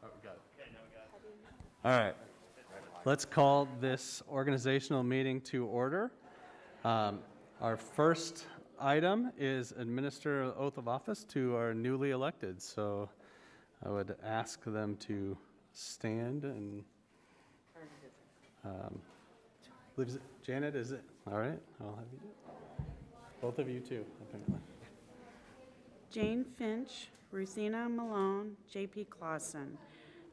Oh, we got it. All right. Let's call this organizational meeting to order. Our first item is administer the oath of office to our newly elected. So I would ask them to stand and, Janet, is it? All right, I'll have you do it. Both of you too, apparently. Jane Finch, Rosina Malone, J.P. Clausen.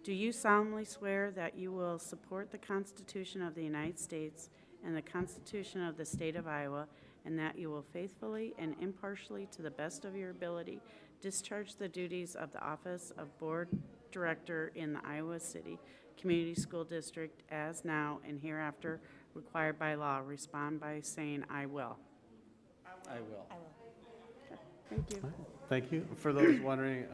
Do you solemnly swear that you will support the Constitution of the United States and the Constitution of the State of Iowa, and that you will faithfully and impartially, to the best of your ability, discharge the duties of the office of Board Director in the Iowa City Community School District as now and hereafter required by law? Respond by saying, "I will." I will. Thank you. Thank you. For those wondering,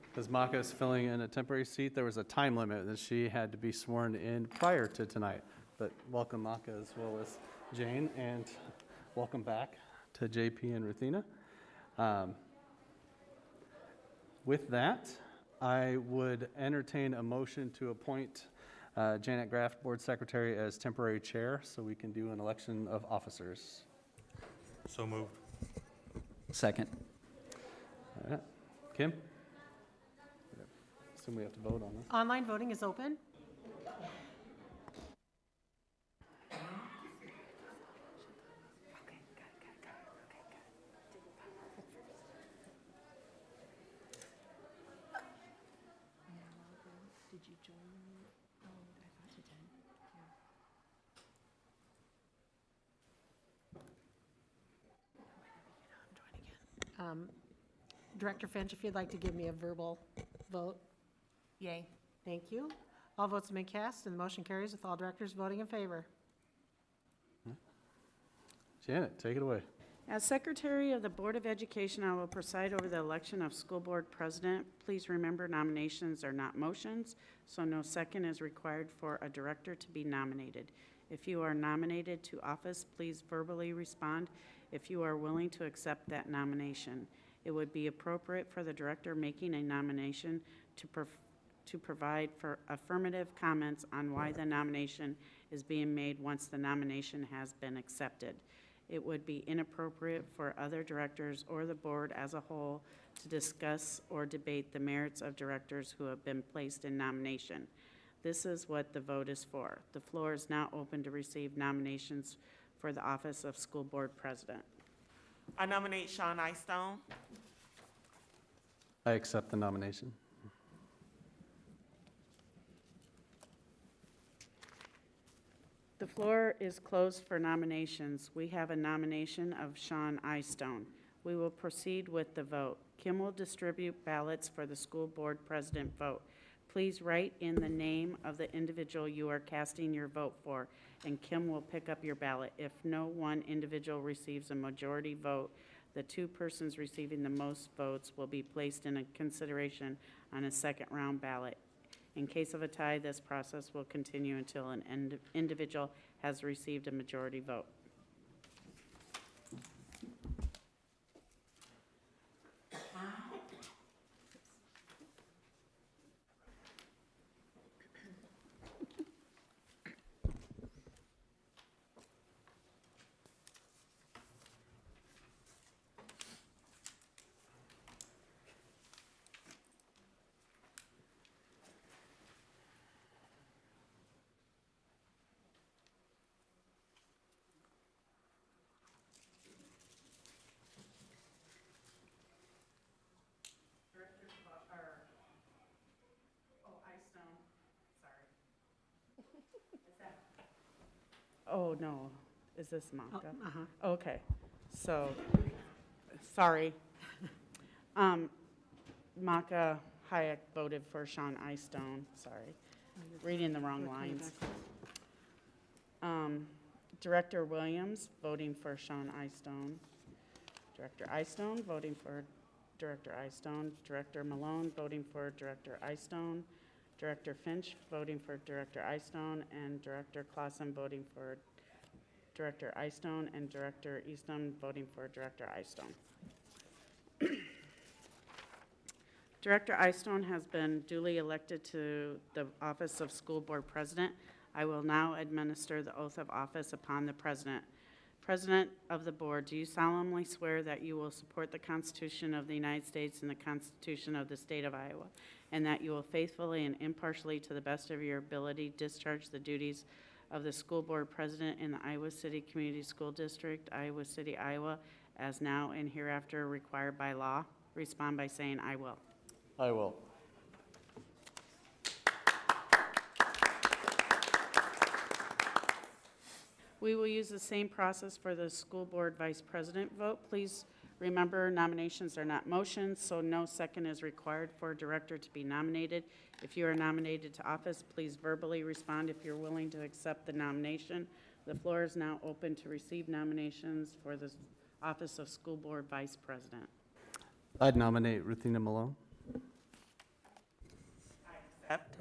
because Maka is filling in a temporary seat, there was a time limit that she had to be sworn in prior to tonight. But welcome, Maka, as well as Jane, and welcome back to JP and Ruthina. With that, I would entertain a motion to appoint Janet Graff, Board Secretary, as temporary chair so we can do an election of officers. So moved. Second. All right. Kim? Assume we have to vote on this. Online voting is open. Did you join me? Oh, I thought you did. Yeah. Director Finch, if you'd like to give me a verbal vote. Yay. Thank you. All votes have been cast, and the motion carries with all directors voting in favor. Janet, take it away. As Secretary of the Board of Education, I will preside over the election of School Board President. Please remember, nominations are not motions, so no second is required for a director to be nominated. If you are nominated to office, please verbally respond if you are willing to accept that nomination. It would be appropriate for the director making a nomination to provide for affirmative comments on why the nomination is being made once the nomination has been accepted. It would be inappropriate for other directors or the board as a whole to discuss or debate the merits of directors who have been placed in nomination. This is what the vote is for. The floor is now open to receive nominations for the office of School Board President. I nominate Sean Eystone. I accept the nomination. The floor is closed for nominations. We have a nomination of Sean Eystone. We will proceed with the vote. Kim will distribute ballots for the school board president vote. Please write in the name of the individual you are casting your vote for, and Kim will pick up your ballot. If no one individual receives a majority vote, the two persons receiving the most votes will be placed in a consideration on a second round ballot. In case of a tie, this process will continue until an individual has received a majority vote. Oh, no. Is this Maka? Okay. So, sorry. Maka Hayek voted for Sean Eystone. Sorry. Reading the wrong lines. Director Williams voting for Sean Eystone. Director Eystone voting for Director Eystone. Director Malone voting for Director Eystone. Director Finch voting for Director Eystone, and Director Clausen voting for Director Eystone, and Director Easton voting for Director Eystone. Director Eystone has been duly elected to the office of School Board President. I will now administer the oath of office upon the President. President of the Board, do you solemnly swear that you will support the Constitution of the United States and the Constitution of the State of Iowa, and that you will faithfully and impartially, to the best of your ability, discharge the duties of the School Board President in the Iowa City Community School District, Iowa City, Iowa, as now and hereafter required by law? Respond by saying, "I will." I will. We will use the same process for the school board vice president vote. Please remember, nominations are not motions, so no second is required for a director to be nominated. If you are nominated to office, please verbally respond if you're willing to accept the nomination. The floor is now open to receive nominations for the office of school board vice president. I'd nominate Ruthina Malone. Accept.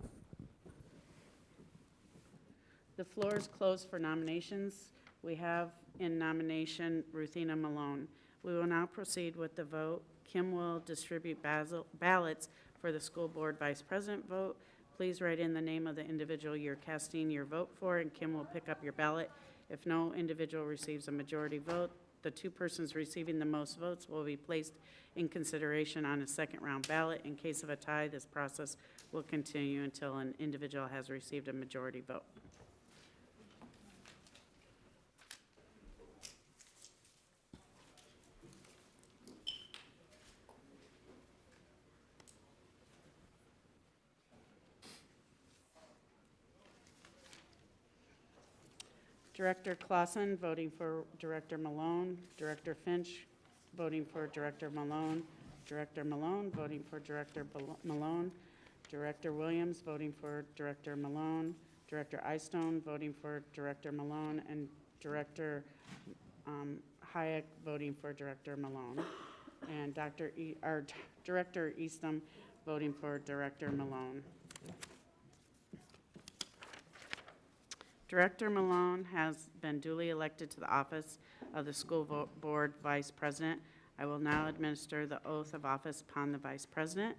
The floor is closed for nominations. We have in nomination Ruthina Malone. We will now proceed with the vote. Kim will distribute ballots for the school board vice president vote. Please write in the name of the individual you're casting your vote for, and Kim will pick up your ballot. If no individual receives a majority vote, the two persons receiving the most votes will be placed in consideration on a second round ballot. In case of a tie, this process will continue until an individual has received a majority vote. Director Clausen voting for Director Malone. Director Finch voting for Director Malone. Director Malone voting for Director Malone. Director Williams voting for Director Malone. Director Eystone voting for Director Malone. And Director Hayek voting for Director Malone. And Director Eastham voting for Director Malone. Director Malone has been duly elected to the office of the school board vice president. I will now administer the oath of office upon the vice president.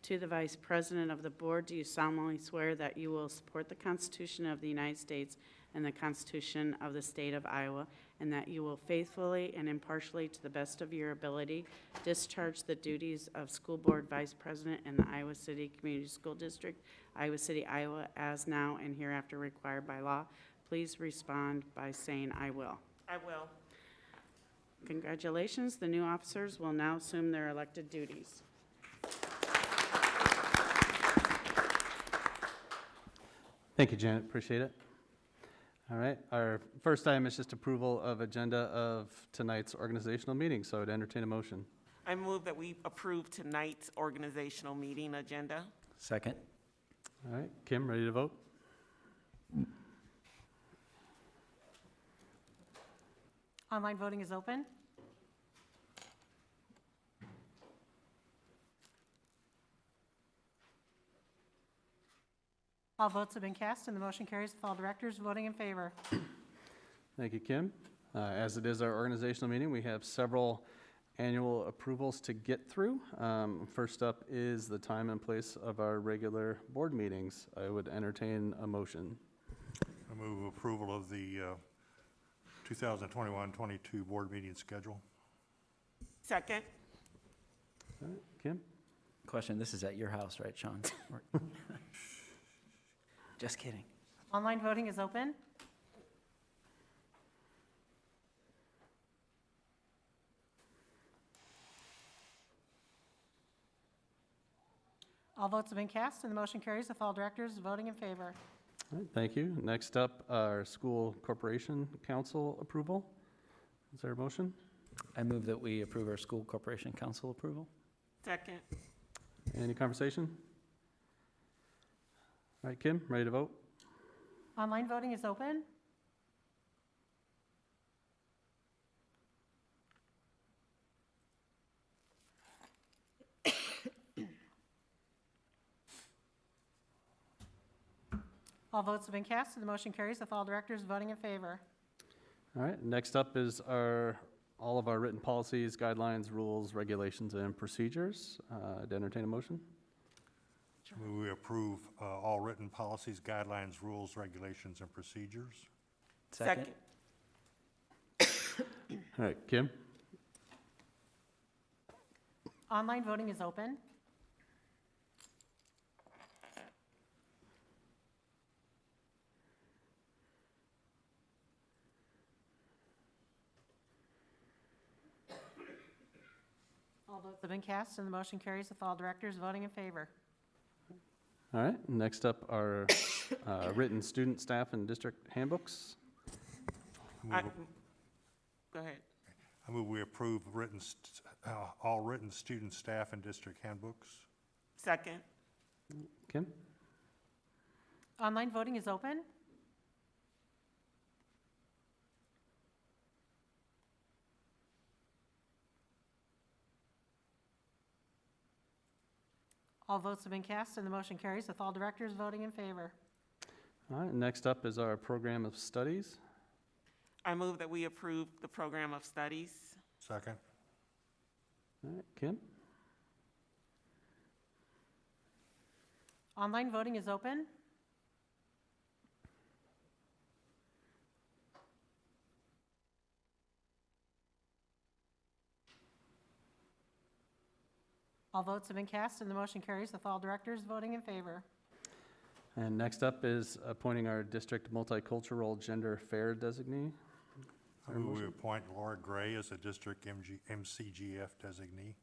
To the vice president of the board, do you solemnly swear that you will support the Constitution of the United States and the Constitution of the State of Iowa, and that you will faithfully and impartially, to the best of your ability, discharge the duties of school board vice president in the Iowa City Community School District, Iowa City, Iowa, as now and hereafter required by law? Please respond by saying, "I will." I will. Congratulations. The new officers will now assume their elected duties. Thank you, Janet. Appreciate it. All right. Our first item is just approval of agenda of tonight's organizational meeting, so I'd entertain a motion. I move that we approve tonight's organizational meeting agenda. Second. All right. Kim, ready to vote? Online voting is open. All votes have been cast, and the motion carries with all directors voting in favor. Thank you, Kim. As it is our organizational meeting, we have several annual approvals to get through. First up is the time and place of our regular board meetings. I would entertain a motion. I move approval of the 2021-22 board meeting schedule. Second. All right, Kim? Question, this is at your house, right, Sean? Just kidding. Online voting is open. All votes have been cast, and the motion carries with all directors voting in favor. All right, thank you. Next up, our School Corporation Council approval. Is there a motion? I move that we approve our school corporation council approval. Second. Any conversation? All right, Kim, ready to vote? Online voting is open. All votes have been cast, and the motion carries with all directors voting in favor. All right, next up is our all of our written policies, guidelines, rules, regulations, and procedures. I'd entertain a motion. I move we approve all written policies, guidelines, rules, regulations, and procedures. Second. All right, Kim? Online voting is open. All votes have been cast, and the motion carries with all directors voting in favor. All right, next up are written student, staff, and district handbooks. Go ahead. I move we approve all written student, staff, and district handbooks. Second. Kim? Online voting is open. All votes have been cast, and the motion carries with all directors voting in favor. All right, next up is our program of studies. I move that we approve the program of studies. Second. All right, Kim? Online voting is open. All votes have been cast, and the motion carries with all directors voting in favor. And next up is appointing our district multicultural gender fair designee. I move we appoint Laura Gray as the district MCGF designee.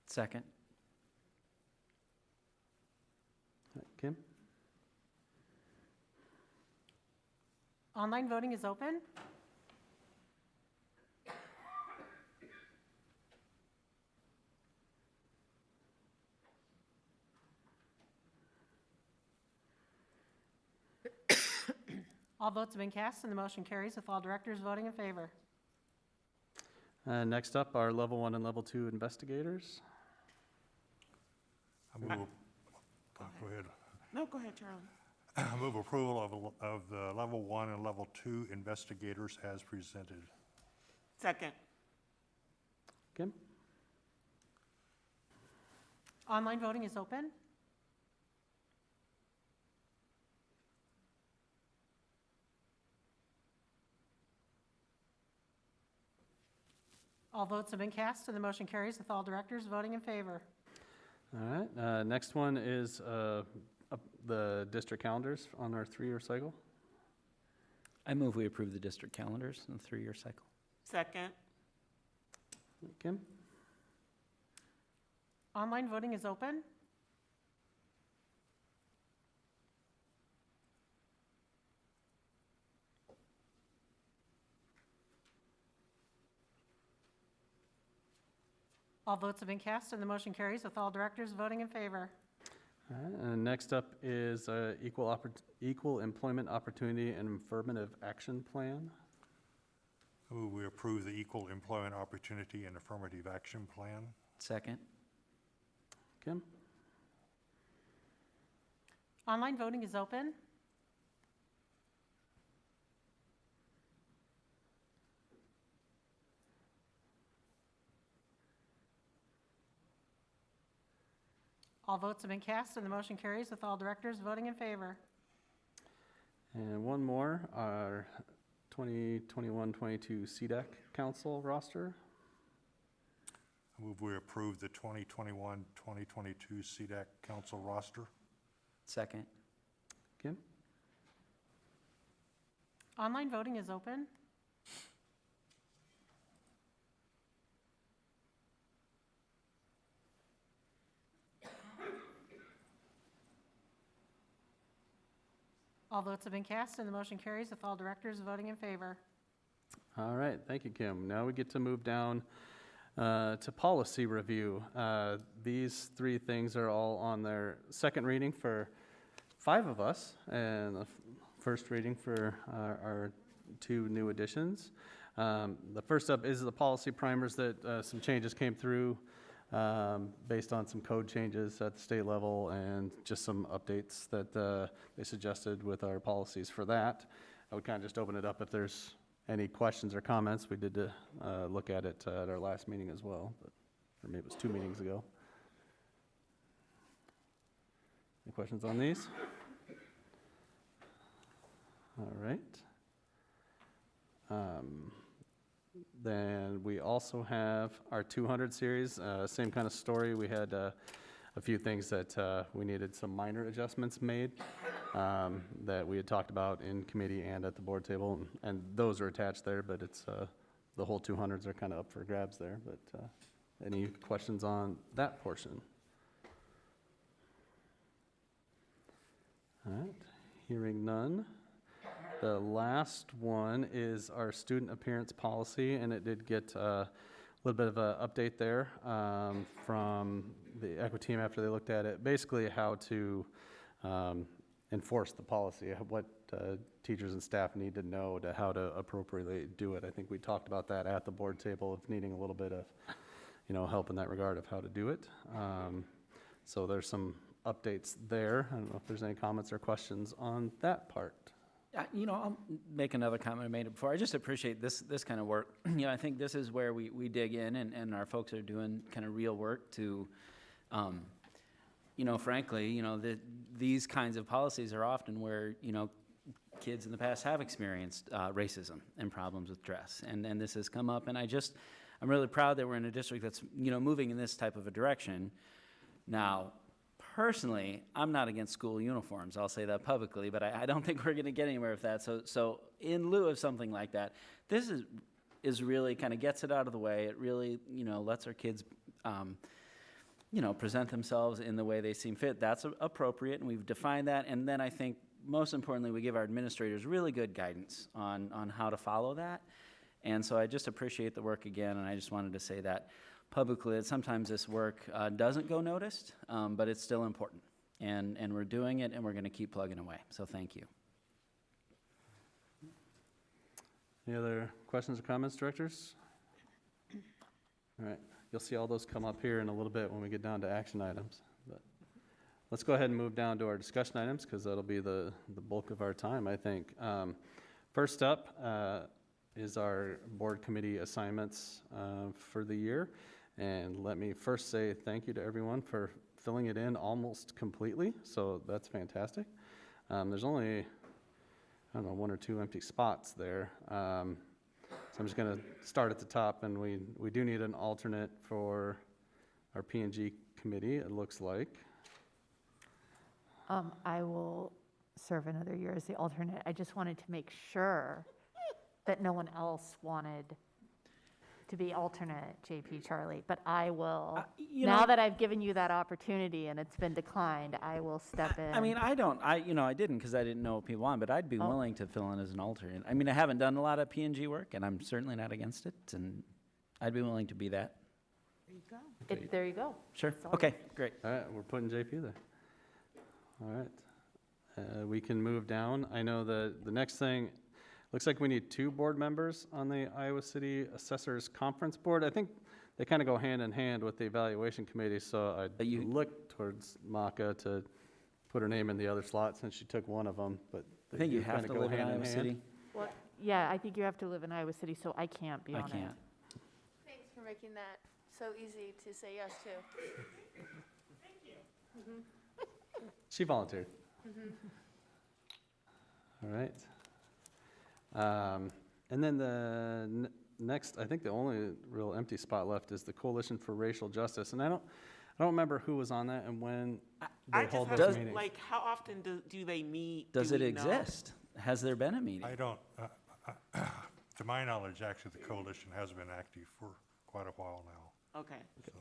Second. All right, Kim? Online voting is open. All votes have been cast, and the motion carries with all directors voting in favor. Next up are level 1 and level 2 investigators. I move, go ahead. No, go ahead, Charlie. I move approval of the level 1 and level 2 investigators as presented. Second. Kim? Online voting is open. All votes have been cast, and the motion carries with all directors voting in favor. All right, next one is the district calendars on our 3-year cycle. I move we approve the district calendars in the 3-year cycle. Second. Kim? Online voting is open. All votes have been cast, and the motion carries with all directors voting in favor. All right, and next up is equal employment opportunity and affirmative action plan. I move we approve the equal employment opportunity and affirmative action plan. Second. Kim? Online voting is open. All votes have been cast, and the motion carries with all directors voting in favor. And one more, our 2021-22 CDAC council roster. I move we approve the 2021-2022 CDAC council roster. Second. Kim? Online voting is open. All votes have been cast, and the motion carries with all directors voting in favor. All right, thank you, Kim. Now we get to move down to policy review. These 3 things are all on their second reading for 5 of us, and the first reading for our 2 new additions. The first up is the policy primers that some changes came through based on some code changes at the state level and just some updates that they suggested with our policies for that. I would kind of just open it up if there's any questions or comments. We did look at it at our last meeting as well, but, or maybe it was 2 meetings ago. Any questions on these? All right. Then we also have our 200 series, same kind of story. We had a few things that we needed some minor adjustments made that we had talked about in committee and at the board table, and those are attached there, but it's the whole 200s are kind of up for grabs there. But any questions on that portion? All right, hearing none. The last one is our student appearance policy, and it did get a little bit of an update there from the EQUA team after they looked at it. Basically, how to enforce the policy, what teachers and staff need to know to how to appropriately do it. I think we talked about that at the board table of needing a little bit of, help in that regard of how to do it. So there's some updates there. I don't know if there's any comments or questions on that part. I'll make another comment I made it before. I just appreciate this kind of work. I think this is where we dig in and our folks are doing kind of real work to, frankly, these kinds of policies are often where, kids in the past have experienced racism and problems with dress. And this has come up, and I'm really proud that we're in a district that's, moving in this type of a direction. Now, personally, I'm not against school uniforms. I'll say that publicly, but I don't think we're going to get anywhere with that. So in lieu of something like that, this is really kind of gets it out of the way. It really, lets our kids, present themselves in the way they seem fit. That's appropriate, and we've defined that. And then I think most importantly, we give our administrators really good guidance on how to follow that. And so I just appreciate the work again, and I just wanted to say that publicly, that sometimes this work doesn't go noticed, but it's still important. And we're doing it, and we're going to keep plugging away. So thank you. Any other questions or comments, directors? All right, you'll see all those come up here in a little bit when we get down to action items. But let's go ahead and move down to our discussion items, because that'll be the bulk of our time, I think. First up is our board committee assignments for the year. And let me first say thank you to everyone for filling it in almost completely, so that's fantastic. There's only, 1 or 2 empty spots there. So I'm just going to start at the top, and we do need an alternate for our P&G committee, it looks like. I will serve another year as the alternate. I just wanted to make sure that no one else wanted to be alternate, JP Charlie, but I will, now that I've given you that opportunity and it's been declined, I will step in. I didn't because I didn't know people on, but I'd be willing to fill in as an alternate. I haven't done a lot of P&G work, and I'm certainly not against it, and I'd be willing to be that. There you go. There you go. Sure, That's all. okay, great. All right, we're putting JP there. All right, we can move down. I know the next thing, looks like we need 2 board members on the Iowa City Assessors Conference Board. I think they kind of go hand in hand with the evaluation committee, so I look towards Maka to put her name in the other slot since she took one of them, but I think they you do have kinda to go live in hand Iowa hand. City. Well, yeah, I think you have to live in Iowa City, so I can't be I on it. can't. Thanks for making that so easy to say yes to. She volunteered. All right. And then the next, I think the only real empty spot left is the Coalition for Racial Justice, and I don't remember who was on that and when I they just hold have, those meetings. like, how often do they meet? Does Do it we know? exist? Has there been a meeting? I don't, to my knowledge, actually, the coalition has been active for quite a while now. Okay. So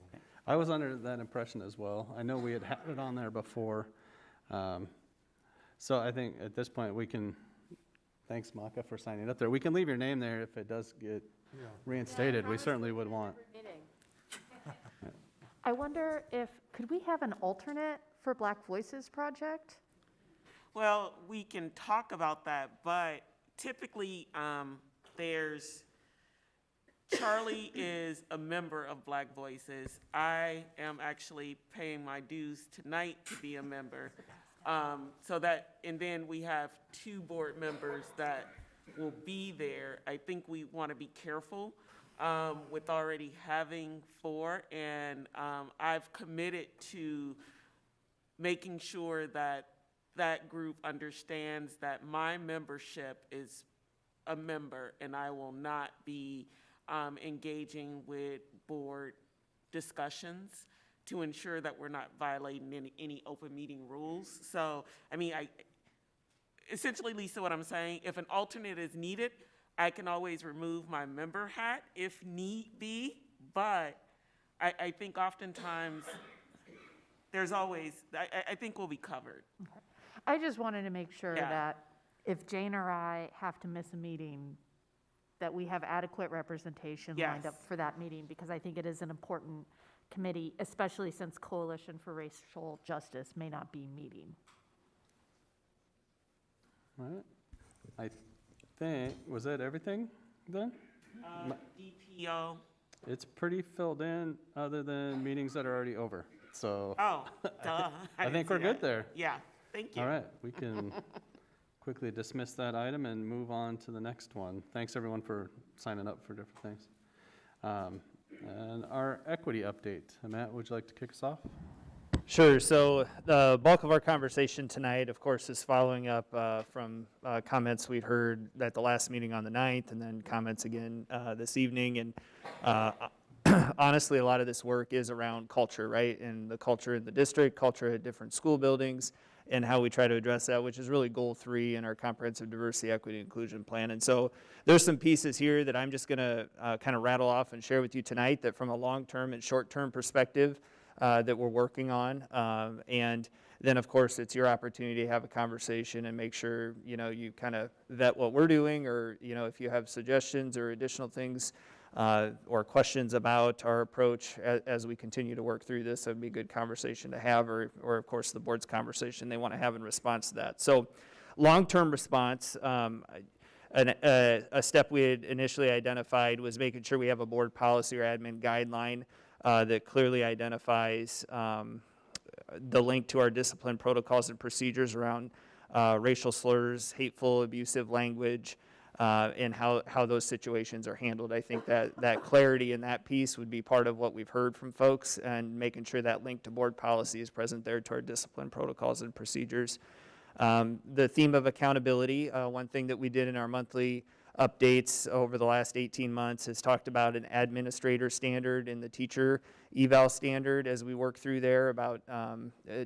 I was under that impression as well. I know we had it on there before. So I think at this point we can, thanks Maka for signing up there. We can leave your name there if it does get reinstated. We certainly would want. I wonder could we have an alternate for Black Voices Project? Well, we can talk about that, but typically, Charlie is a member of Black Voices. I am actually paying my dues tonight to be a member. And then we have 2 board members that will be there. I think we want to be careful with already having 4, and I've committed to making sure that that group understands that my membership is a member, and I will not be engaging with board discussions to ensure that we're not violating any open meeting rules. So, I mean, essentially, Lisa, what I'm saying, if an alternate is needed, I can always remove my member hat if need be, but I think oftentimes there's always, I think we'll be covered. I just wanted to make sure Yeah. that if Jane or I have to miss a meeting, that we have adequate representation lined up Yes. for that meeting, because I think it is an important committee, especially since Coalition for Racial Justice may not be meeting. All right. I think, was that everything then? DPO, It's pretty filled in, other than meetings that are already over. So, oh, duh. I didn't think see we're good that. there. Yeah, thank you. All right, we can quickly dismiss that item and move on to the next one. Thanks, everyone, for signing up for different things. And our equity update. Matt, would you like to kick us off? Sure. So the bulk of our conversation tonight, of course, is following up from comments we'd heard at the last meeting on the 9th, and then comments again this evening. And honestly, a lot of this work is around culture, right? And the culture in the district, culture at different school buildings, and how we try to address that, which is really goal 3 in our comprehensive diversity, equity, inclusion plan. And so there's some pieces here that I'm just going to kind of rattle off and share with you tonight that from a long-term and short-term perspective that we're working on. And then, of course, it's your opportunity to have a conversation and make sure, you know, you kind of vet what we're doing, or, you know, if you have suggestions or additional things or questions about our approach as we continue to work through this, that would be a good conversation to have, or of course, the board's conversation they want to have in response to that. So long-term response, a step we had initially identified was making sure we have a board policy or admin guideline that clearly identifies the link to our discipline protocols and procedures around racial slurs, hateful, abusive language, and how those situations are handled. I think that clarity in that piece would be part of what we've heard from folks, and making sure that link to board policy is present there to our discipline protocols and procedures. The theme of accountability, one thing that we did in our monthly updates over the last 18 months has talked about an administrator standard and the teacher eval standard as we work through there about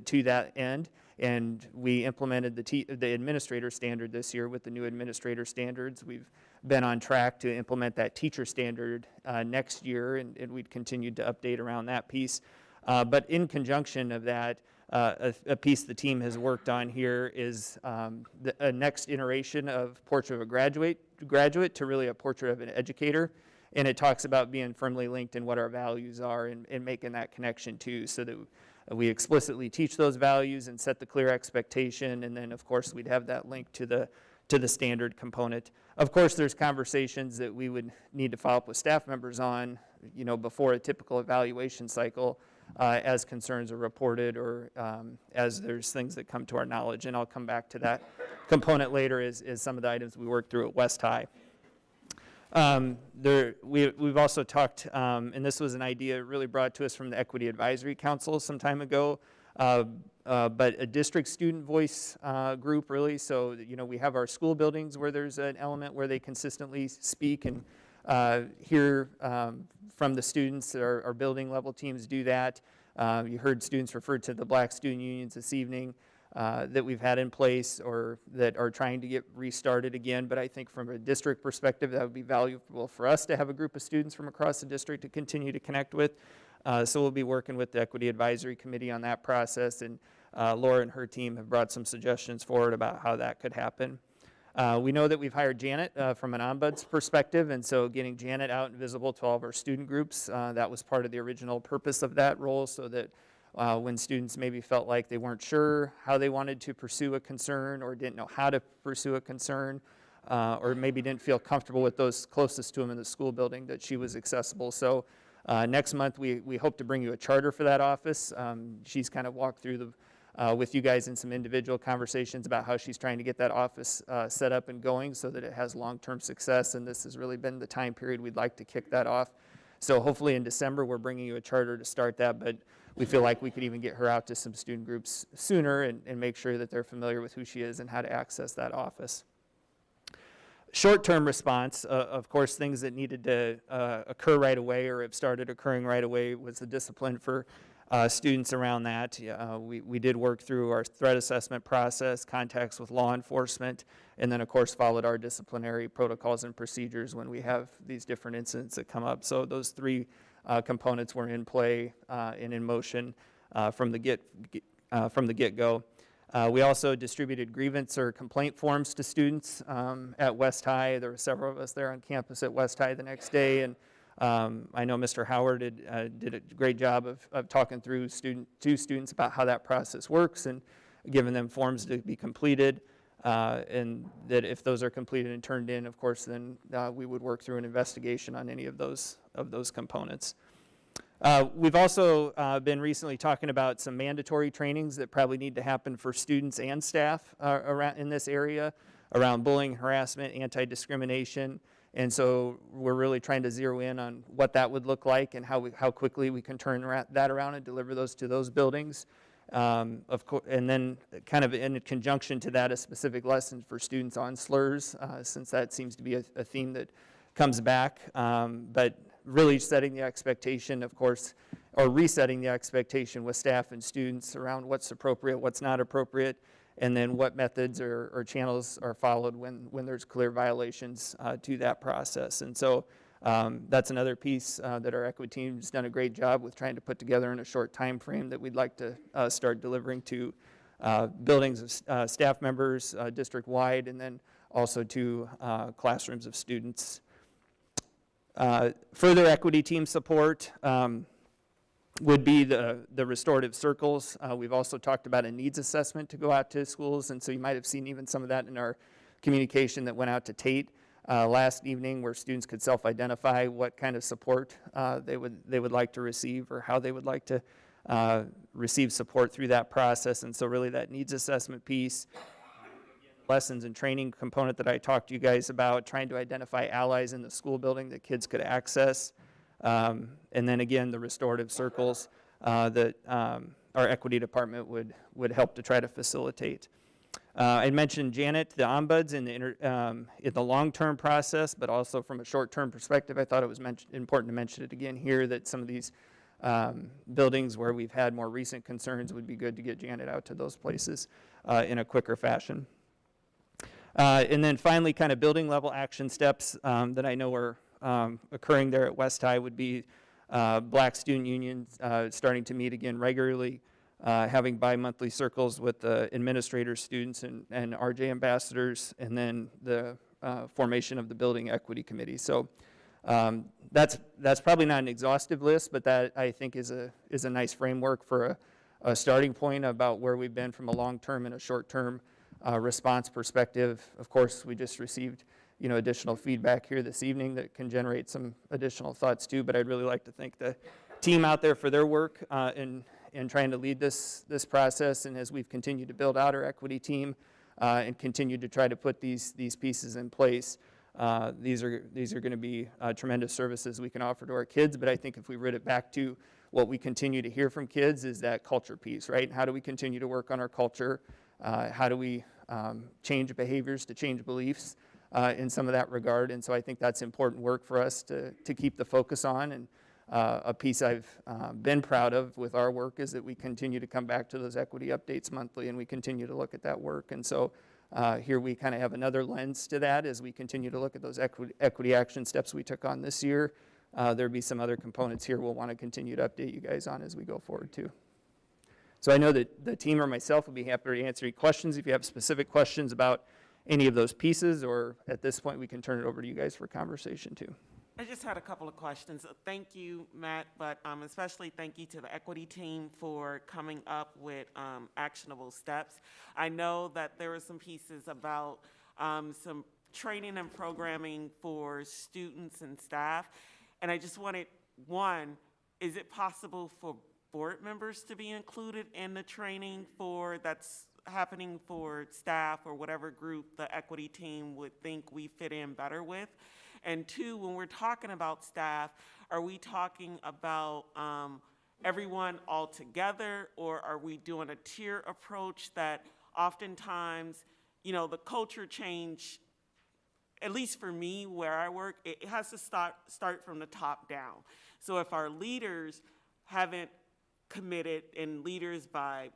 to that end. And we implemented the administrator standard this year with the new administrator standards. We've been on track to implement that teacher standard next year, and we'd continued to update around that piece. But in conjunction of that, a piece the team has worked on here is a next iteration of Portrait of a Graduate to really a Portrait of an Educator. And it talks about being firmly linked in what our values are, and making that connection too, so that we explicitly teach those values and set the clear expectation. And then, of course, we'd have that link to the standard component. Of course, there's conversations that we would need to follow up with staff members on, you know, before a typical evaluation cycle, as concerns are reported, or as there's things that come to our knowledge. And I'll come back to that component later as some of the items we worked through at West High. We've also talked, and this was an idea really brought to us from the Equity Advisory Council some time ago, but a district student voice group, really. So, you know, we have our school buildings where there's an element where they consistently speak and hear from the students. Our building level teams do that. You heard students refer to the Black Student Unions this evening that we've had in place, or that are trying to get restarted again. But I think from a district perspective, that would be valuable for us to have a group of students from across the district to continue to connect with. So we'll be working with the Equity Advisory Committee on that process, and Laura and her team have brought some suggestions forward about how that could happen. We know that we've hired Janet from an ombuds perspective, and so getting Janet out and visible to all of our student groups, that was part of the original purpose of that role, so that when students maybe felt like they weren't sure how they wanted to pursue a concern, or didn't know how to pursue a concern, or maybe didn't feel comfortable with those closest to them in the school building, that she was accessible. So next month we hope to bring you a charter for that office. She's kind of walked through with you guys in some individual conversations about how she's trying to get that office set up and going so that it has long-term success, and this has really been the time period we'd like to kick that off. So hopefully in December, we're bringing you a charter to start that, but we feel like we could even get her out to some student groups sooner and make sure that they're familiar with who she is and how to access that office. Short-term response, of course, things that needed to occur right away or have started occurring right away was the discipline for students around that. We did work through our threat assessment process, contacts with law enforcement, and then, of course, followed our disciplinary protocols and procedures when we have these different incidents that come up. So those three components were in play and in motion from the get-go. We also distributed grievance or complaint forms to students at West High. There were several of us there on campus at West High the next day, and I know Mr. Howard did a great job of talking through to students about how that process works and giving them forms to be completed, and that if those are completed and turned in, of course, then we would work through an investigation on any of those components. We've also been recently talking about some mandatory trainings that probably need to happen for students and staff around in this area around bullying, harassment, anti-discrimination. And so we're really trying to zero in on what that would look like and how quickly we can turn that around and deliver those to those buildings. Of course, and then kind of in conjunction to that, a specific lesson for students on slurs, since that seems to be a theme that comes back. But really setting the expectation, of course, or resetting the expectation with staff and students around what's appropriate, what's not appropriate, and then what methods or channels are followed when there's clear violations to that process. And so that's another piece that our equity team's done a great job with trying to put together in a short time frame that we'd like to start delivering to buildings of staff members district-wide, and then also to classrooms of students. Further equity team support would be the restorative circles. We've also talked about a needs assessment to go out to schools, and so you might have seen even some of that in our communication that went out to Tate last evening, where students could self-identify what kind of support they would like to receive or how they would like to receive support through that process. And so really that needs assessment piece, lessons and training component that I talked to you guys about, trying to identify allies in the school building that kids could access. And then again, the restorative circles that our equity department would help to try to facilitate. I mentioned Janet, the ombuds in the long-term process, but also from a short-term perspective, I thought it was important to mention it again here, that some of these buildings where we've had more recent concerns would be good to get Janet out to those places in a quicker fashion. And then finally, kind of building level action steps that I know are occurring there at West High would be Black Student Union starting to meet again regularly, having bi-monthly circles with the administrators, students, and RJ ambassadors, and then the formation of the Building Equity Committee. So that's probably not an exhaustive list, but that I think is a nice framework for a starting point about where we've been from a long-term and a short-term response perspective. Of course, we just received additional feedback here this evening that can generate some additional thoughts too, but I'd really like to thank the team out there for their work in trying to lead this process, and as we've continued to build out our equity team and continue to try to put these pieces in place, these are going to be tremendous services we can offer to our kids. But I think if we root it back to what we continue to hear from kids is that culture piece, right? How do we continue to work on our culture? How do we change behaviors to change beliefs in some of that regard? And so I think that's important work for us to keep the focus on. And a piece I've been proud of with our work is that we continue to come back to those equity updates monthly, and we continue to look at that work. And so here we kind of have another lens to that as we continue to look at those equity action steps we took on this year. There'll be some other components here we'll want to continue to update you guys on as we go forward too. So I know that the team or myself will be happy to answer any questions if you have specific questions about any of those pieces, or at this point we can turn it over to you guys for conversation too. I just had a couple of questions. Thank you, Matt, but especially thank you to the equity team for coming up with actionable steps. I know that there were some pieces about some training and programming for students and staff, and I just wanted, one, is it possible for board members to be included in the training that's happening for staff or whatever group the equity team would think we fit in better with. And two, when we're talking about staff, are we talking about everyone all together, or are we doing a tier approach that oftentimes, the culture change, at least for me where I work, it has to start from the top down. So if our leaders haven't committed, and leaders by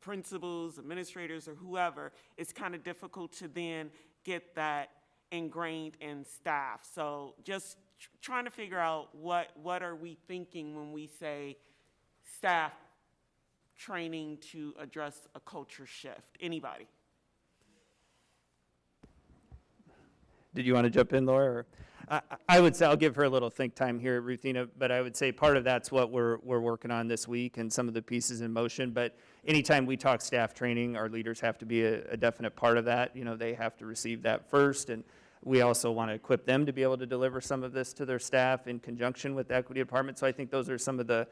principals, administrators, or whoever, it's kind of difficult to then get that ingrained in staff. So just trying to figure out what are we thinking when we say staff training to address a culture shift. Anybody? Did you want to jump in, Laura? Or? I would say, I'll give her a little think time here, Ruthina, but I would say part of that's what we're working on this week and some of the pieces in motion. But anytime we talk staff training, our leaders have to be a definite part of that. They have to receive that first. And we also want to equip them to be able to deliver some of this to their staff in conjunction with the equity department. So I think those are some of the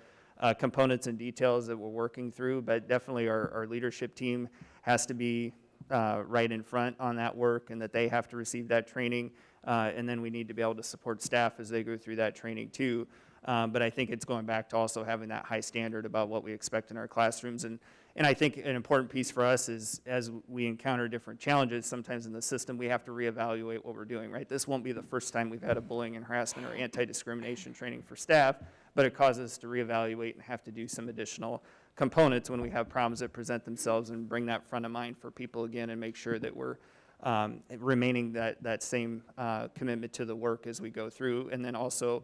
components and details that we're working through. But definitely our leadership team has to be right in front on that work, and that they have to receive that training. And then we need to be able to support staff as they go through that training too. But I think it's going back to also having that high standard about what we expect in our classrooms. And I think an important piece for us is, as we encounter different challenges sometimes in the system, we have to reevaluate what we're doing, right? This won't be the first time we've had a bullying and harassment or anti-discrimination training for staff, but it causes us to reevaluate and have to do some additional components when we have problems that present themselves, and bring that front of mind for people again, and make sure that we're remaining that same commitment to the work as we go through. And then also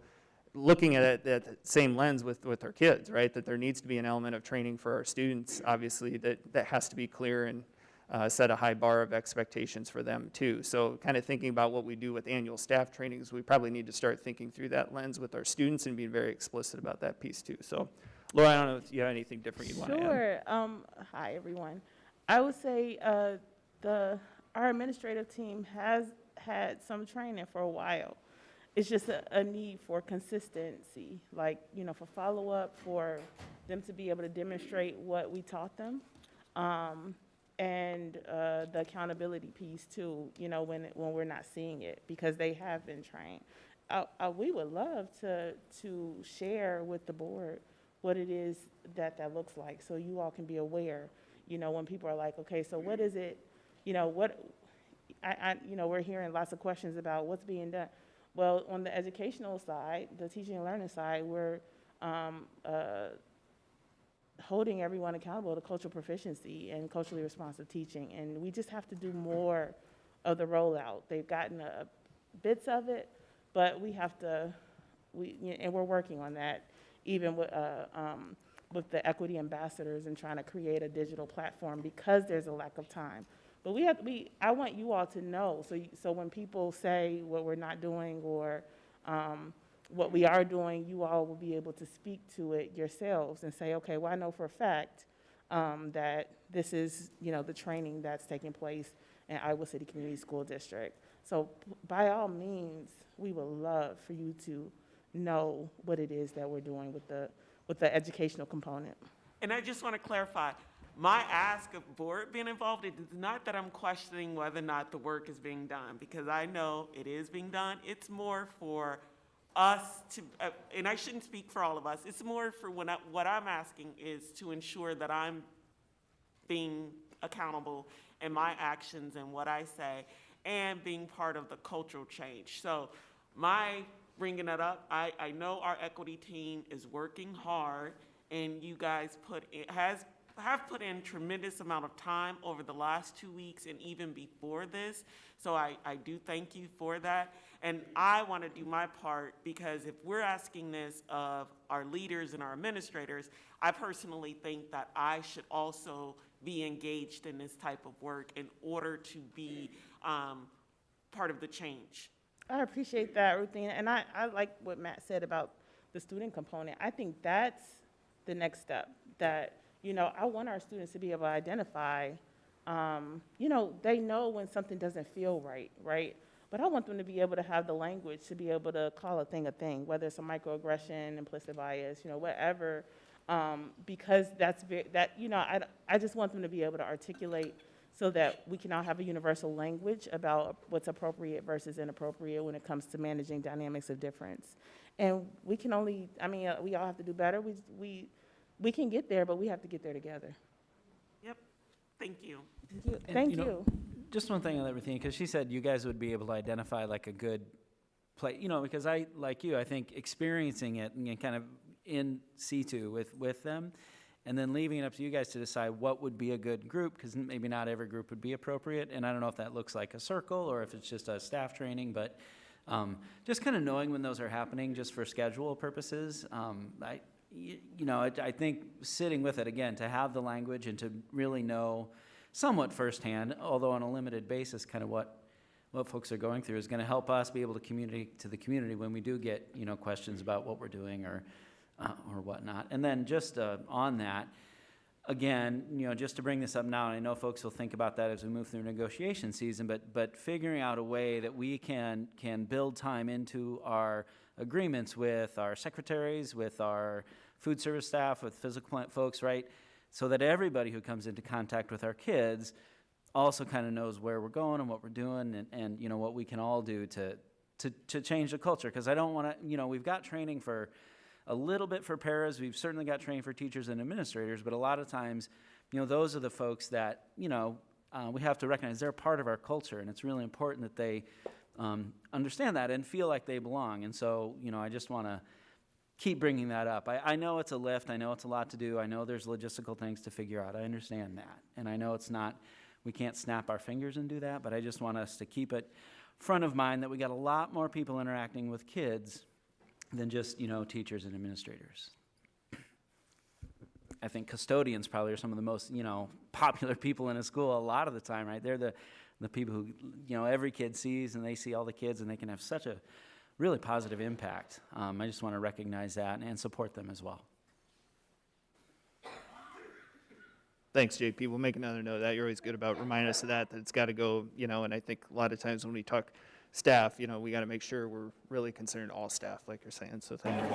looking at it that same lens with our kids, right? That there needs to be an element of training for our students, obviously, that has to be clear and set a high bar of expectations for them too. So kind of thinking about what we do with annual staff trainings, we probably need to start thinking through that lens with our students and being very explicit about that piece too. So Laura, I don't know if you have anything different you want to add. Sure. Hi, everyone. I would say our administrative team has had some training for a while. It's just a need for consistency, for follow-up, for them to be able to demonstrate what we taught them, and the accountability piece too, when we're not seeing it, because they have been trained. We would love to share with the board what it is that looks like, so you all can be aware, when people are like, okay, so what is it, we're hearing lots of questions about what's being done. Well, on the educational side, the teaching and learning side, we're holding everyone accountable to cultural proficiency and culturally responsive teaching, and we just have to do more of the rollout. They've gotten bits of it, but we have to, and we're working on that, even with the equity ambassadors and trying to create a digital platform, because there's a lack of time. But I want you all to know, so when people say what we're not doing or what we are doing, you all will be able to speak to it yourselves and say, okay, well, I know for a fact that this is, the training that's taking place in Iowa City Community School District. So by all means, we would love for you to know what it is that we're doing with the educational component. And I just want to clarify, my ask of board being involved, it is not that I'm questioning whether or not the work is being done, because I know it is being done. It's more for us to, and I shouldn't speak for all of us, it's more for what I'm asking is to ensure that I'm being accountable in my actions and what I say, and being part of the cultural change. So my bringing that up, I know our equity team is working hard, and you guys have put in tremendous amount of time over the last 2 weeks and even before this. So I do thank you for that. And I want to do my part, because if we're asking this of our leaders and our administrators, I personally think that I should also be engaged in this type of work in order to be part of the change. I appreciate that, Ruthina. And I like what Matt said about the student component. I think that's the next step, that I want our students to be able to identify, they know when something doesn't feel right? But I want them to be able to have the language to be able to call a thing, whether it's a microaggression, implicit bias, whatever because I just want them to be able to articulate so that we can all have a universal language about what's appropriate versus inappropriate when it comes to managing dynamics of difference. And we can only, we all have to do better. We can get there, but we have to get there together. Yep, thank you. Thank you know, you. Just one thing on everything, because she said you guys would be able to identify like a good play, because I, like you, I think experiencing it and kind of in situ with them, and then leaving it up to you guys to decide what would be a good group, because maybe not every group would be appropriate, and I don't know if that looks like a circle or if it's just a staff training, but just kind of knowing when those are happening just for schedule purposes. I think sitting with it again, to have the language and to really know somewhat firsthand, although on a limited basis, kind of what folks are going through is going to help us be able to communicate to the community when we do get, questions about what we're doing or whatnot. And then just on that, again, just to bring this up now, and I know folks will think about that as we move through negotiation season, but figuring out a way that we can build time into our agreements with our secretaries, with our food service staff, with physical plant folks, right? So that everybody who comes into contact with our kids also kind of knows where we're going and what we're doing and what we can all do to change the culture. Because I don't want to, we've got training for a little bit for paras. We've certainly got training for teachers and administrators, but a lot of times, those are the folks that, we have to recognize they're part of our culture, and it's really important that they understand that and feel like they belong. And so, I just want to keep bringing that up. I know it's a lift. I know it's a lot to do. I know there's logistical things to figure out. I understand that. And I know we can't snap our fingers and do that, but I just want us to keep it front of mind that we got a lot more people interacting with kids than just, teachers and administrators. I think custodians probably are some of the most, popular people in a school a lot of the time, right? They're the people who, every kid sees, and they see all the kids, and they can have such a really positive impact. I just want to recognize that and support them as well. Thanks, JP. We'll make another note of that. You're always good about reminding us of that it's got to go, and I think a lot of times when we talk staff, we got to make sure we're really considering all staff, like you're saying. So thank you.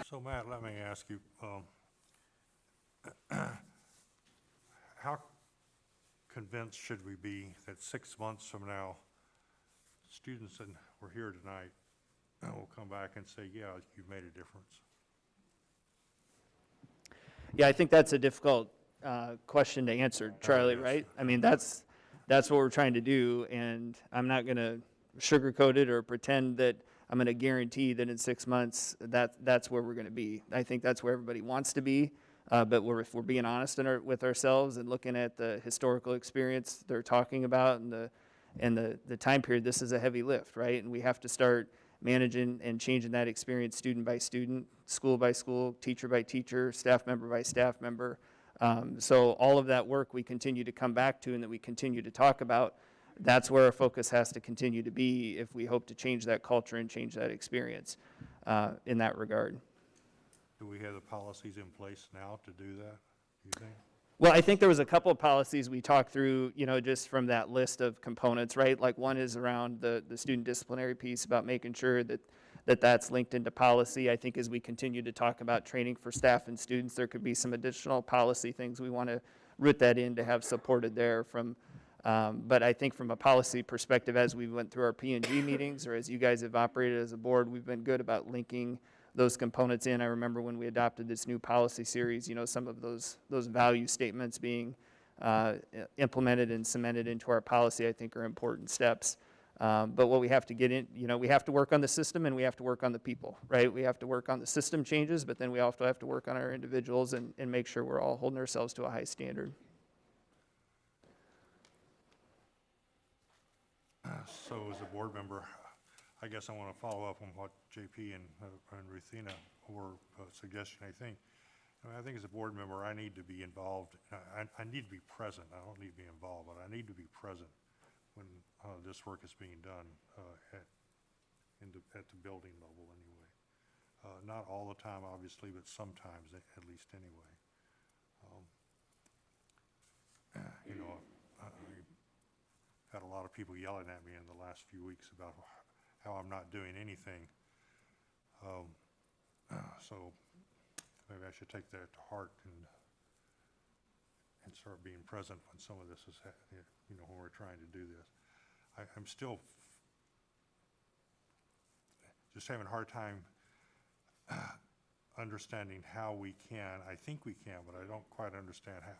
So Matt, let me ask you, how convinced should we be that 6 months from now, students that were here tonight will come back and say, yeah, you've made a difference? Yeah, I think that's a difficult question to answer, Charlie, right? I mean, that's what we're trying to do, and I'm not going to sugarcoat it or pretend that I'm going to guarantee that in 6 months that's where we're going to be. I think that's where everybody wants to be, but if we're being honest with ourselves and looking at the historical experience they're talking about and the time period, this is a heavy lift, right? And we have to start managing and changing that experience student by student, school by school, teacher by teacher, staff member by staff member. So all of that work we continue to come back to and that we continue to talk about, that's where our focus has to continue to be if we hope to change that culture and change that experience in that regard. Do we have the policies in place now to do that, do you think? Well, I think there was a couple of policies we talked through, just from that list of components, right? Like one is around the student disciplinary piece about making sure that's linked into policy. I think as we continue to talk about training for staff and students, there could be some additional policy things we want to root that in to have supported there from, but I think from a policy perspective, as we went through our P&G meetings or as you guys have operated as a board, we've been good about linking those components in. I remember when we adopted this new policy series, some of those value statements being implemented and cemented into our policy, I think are important steps. But what we have to get in, we have to work on the system and we have to work on the people, right? We have to work on the system changes, but then we also have to work on our individuals and make sure we're all holding ourselves to a high standard. So as a board member, I guess I want to follow up on what JP and Ruthina were suggesting, I think. I think as a board member, I need to be involved. I need to be present. I don't need to be involved, but I need to be present when this work is being done at the building level anyway. Not all the time, obviously, but sometimes at least anyway. I've had a lot of people yelling at me in the last few weeks about how I'm not doing anything. So maybe I should take that to heart and start being present when some of this is, when we're trying to do this. I'm still just having a hard time understanding how we can. I think we can, but I don't quite understand how.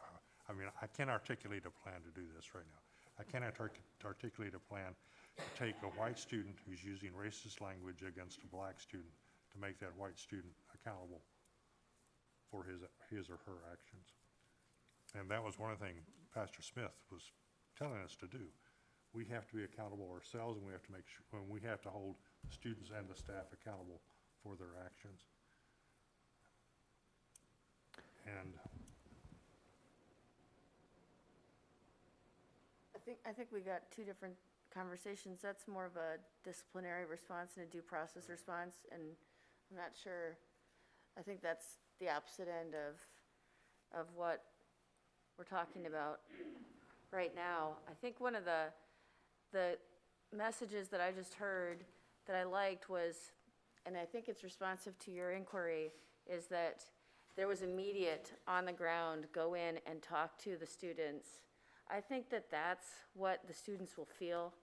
I mean, I can't articulate a plan to do this right now. I cannot articulate a plan to take a white student who's using racist language against a black student to make that white student accountable for his or her actions. And that was one of the things Pastor Smith was telling us to do. We have to be accountable ourselves, and we have to make sure, and we have to hold the students and the staff accountable for their actions. And I think we got two different conversations. That's more of a disciplinary response and a due process response, and I'm not sure. I think that's the opposite end of what we're talking about right now. I think one of the messages that I just heard that I liked was, and I think it's responsive to your inquiry, is that there was immediate, on the ground, go in and talk to the students. I think that that's what the students will feel.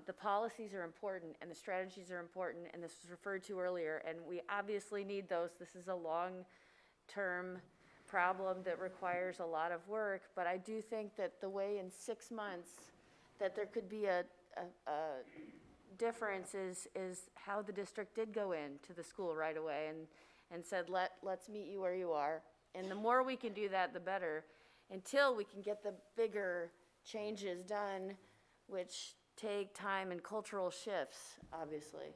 The policies are important and the strategies are important, and this was referred to earlier, and we obviously need those. This is a long-term problem that requires a lot of work, but I do think that the way in 6 months that there could be a difference is how the district did go into the school right away and said, let's meet you where you are. And the more we can do that, the better, until we can get the bigger changes done, which take time and cultural shifts, obviously.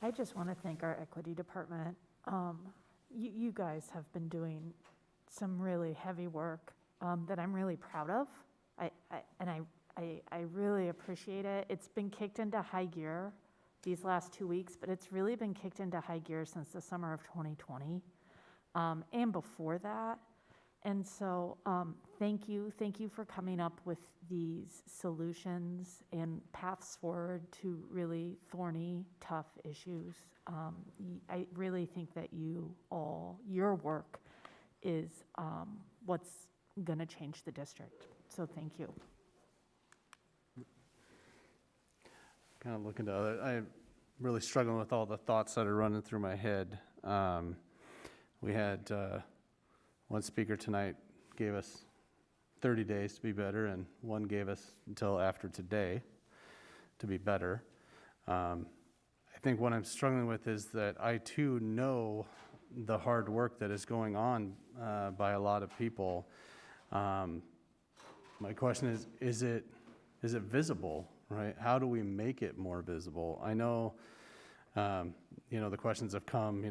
I just want to thank our equity department. You guys have been doing some really heavy work that I'm really proud of. I really appreciate it. It's been kicked into high gear these last 2 weeks, but it's really been kicked into high gear since the summer of 2020 and before that. And so thank you for coming up with these solutions and paths forward to really thorny, tough issues. I really think that your work is what's going to change the district. So thank you. Kind of looking to other, I'm really struggling with all the thoughts that are running through my head. We had one speaker tonight gave us 30 days to be better, and one gave us until after today to be better. I think what I'm struggling with is that I too know the hard work that is going on by a lot of people. My question is it visible, right? How do we make it more visible? I know, the questions have come,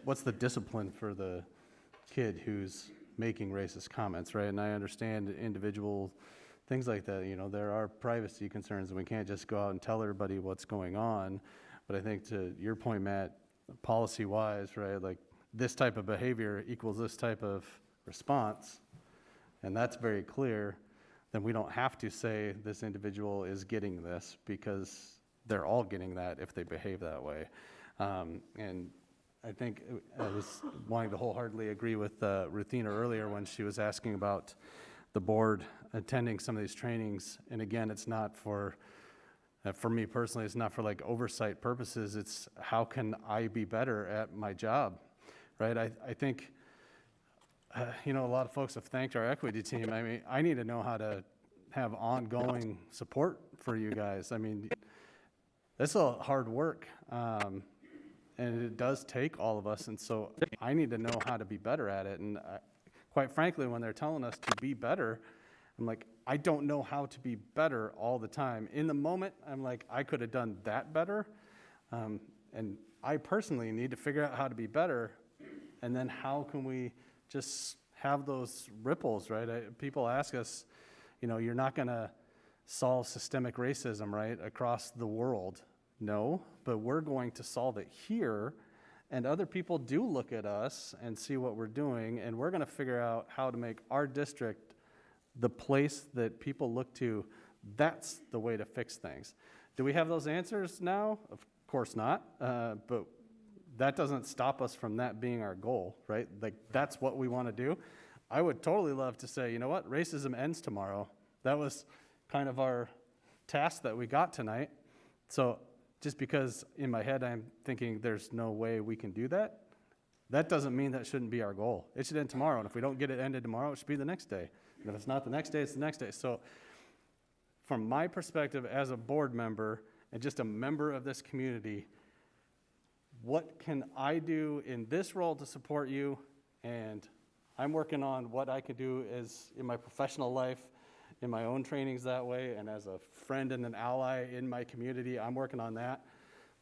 what's the discipline for the kid who's making racist comments, right? And I understand individual things like that. There are privacy concerns, and we can't just go out and tell everybody what's going on. But I think to your point, Matt, policy-wise, right, like this type of behavior equals this type of response, and that's very clear, then we don't have to say this individual is getting this, because they're all getting that if they behave that way. And I think I was wanting to wholeheartedly agree with Ruthina earlier when she was asking about the board attending some of these trainings. And again, it's not for me personally, it's not for like oversight purposes. It's how can I be better at my job, right? I think, a lot of folks have thanked our equity team. I mean, I need to know how to have ongoing support for you guys. I mean, that's a hard work. And it does take all of us, and so I need to know how to be better at it. And quite frankly, when they're telling us to be better, I'm like, I don't know how to be better all the time. In the moment, I'm like, I could have done that better. And I personally need to figure out how to be better, and then how can we just have those ripples, right? People ask us, you're not going to solve systemic racism, right, across the world. No, but we're going to solve it here, and other people do look at us and see what we're doing, and we're going to figure out how to make our district the place that people look to That's the way to fix things. Do we have those answers now? Of course not, but that doesn't stop us from that being our goal, right? Like, that's what we want to do. I would totally love to say, you know what, racism ends tomorrow. That was kind of our task that we got tonight. So just because in my head I'm thinking there's no way we can do that, that doesn't mean that shouldn't be our goal. It should end tomorrow, and if we don't get it ended tomorrow, it should be the next day. And if it's not the next day, it's the next day. So from my perspective as a board member and just a member of this community, what can I do in this role to support you? And I'm working on what I can do as in my professional life, in my own trainings that way, and as a friend and an ally in my community, I'm working on that.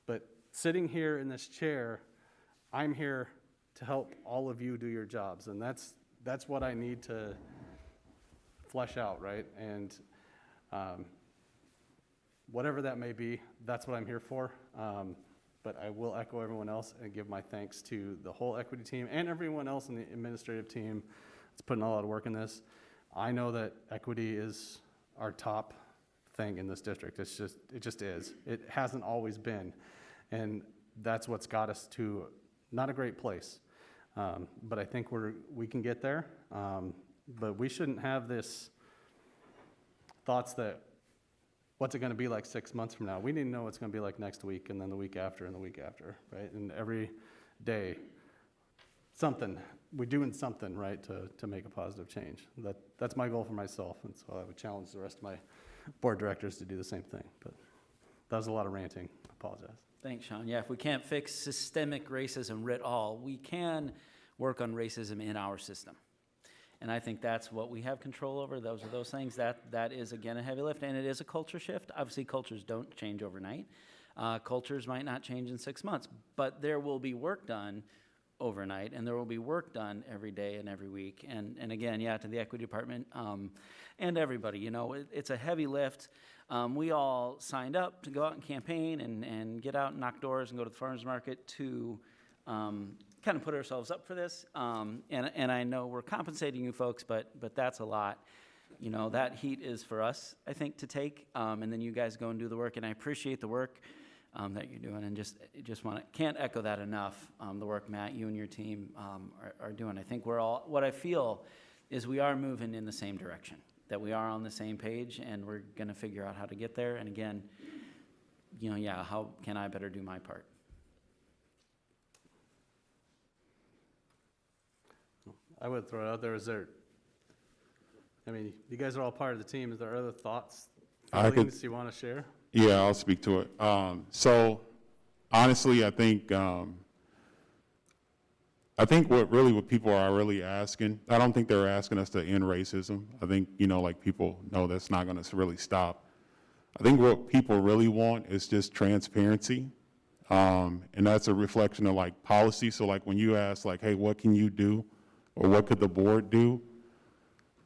But sitting here in this chair, I'm here to help all of you do your jobs, and that's what I need to flesh out, right? And whatever that may be, that's what I'm here for. But I will echo everyone else and give my thanks to the whole equity team and everyone else in the administrative team that's putting a lot of work in this. I know that equity is our top thing in this district. It just is. It hasn't always been. And that's what's got us to not a great place. But I think we can get there. But we shouldn't have this thoughts that what's it going to be like 6 months from now? We need to know what's going to be like next week, and then the week after, and the week after, right? And every day, we're doing something, right, to make a positive change. That's my goal for myself, and so I would challenge the rest of my board directors to do the same thing. But that was a lot of ranting. I apologize. Thanks, Sean. Yeah, if we can't fix systemic racism writ all, we can work on racism in our system. And I think that's what we have control over. Those are those things. That is, again, a heavy lift, and it is a culture shift. Obviously, cultures don't change overnight. Cultures might not change in 6 months, but there will be work done overnight, and there will be work done every day and every week. And again, yeah, to the equity department and everybody, you know, it's a heavy lift. We all signed up to go out and campaign and get out and knock doors and go to the farmers market to kind of put ourselves up for this. And I know we're compensating you folks, but that's a lot. You know, that heat is for us, I think, to take, and then you guys go and do the work. And I appreciate the work that you're doing, and can't echo that enough. The work, Matt, you and your team are doing. I think what I feel is we are moving in the same direction, that we are on the same page, and we're going to figure out how to get there. And again, you know, yeah, how can I better do my part? I would throw it out there. You guys are all part of the team. Is there other thoughts, feelings you want to share? Yeah, I'll speak to it. So honestly, I think what people are really asking, I don't think they're asking us to end racism. I think, you know, like people know that's not going to really stop. I think what people really want is just transparency. And that's a reflection of like policy. So like when you ask like, hey, what can you do? Or what could the board do?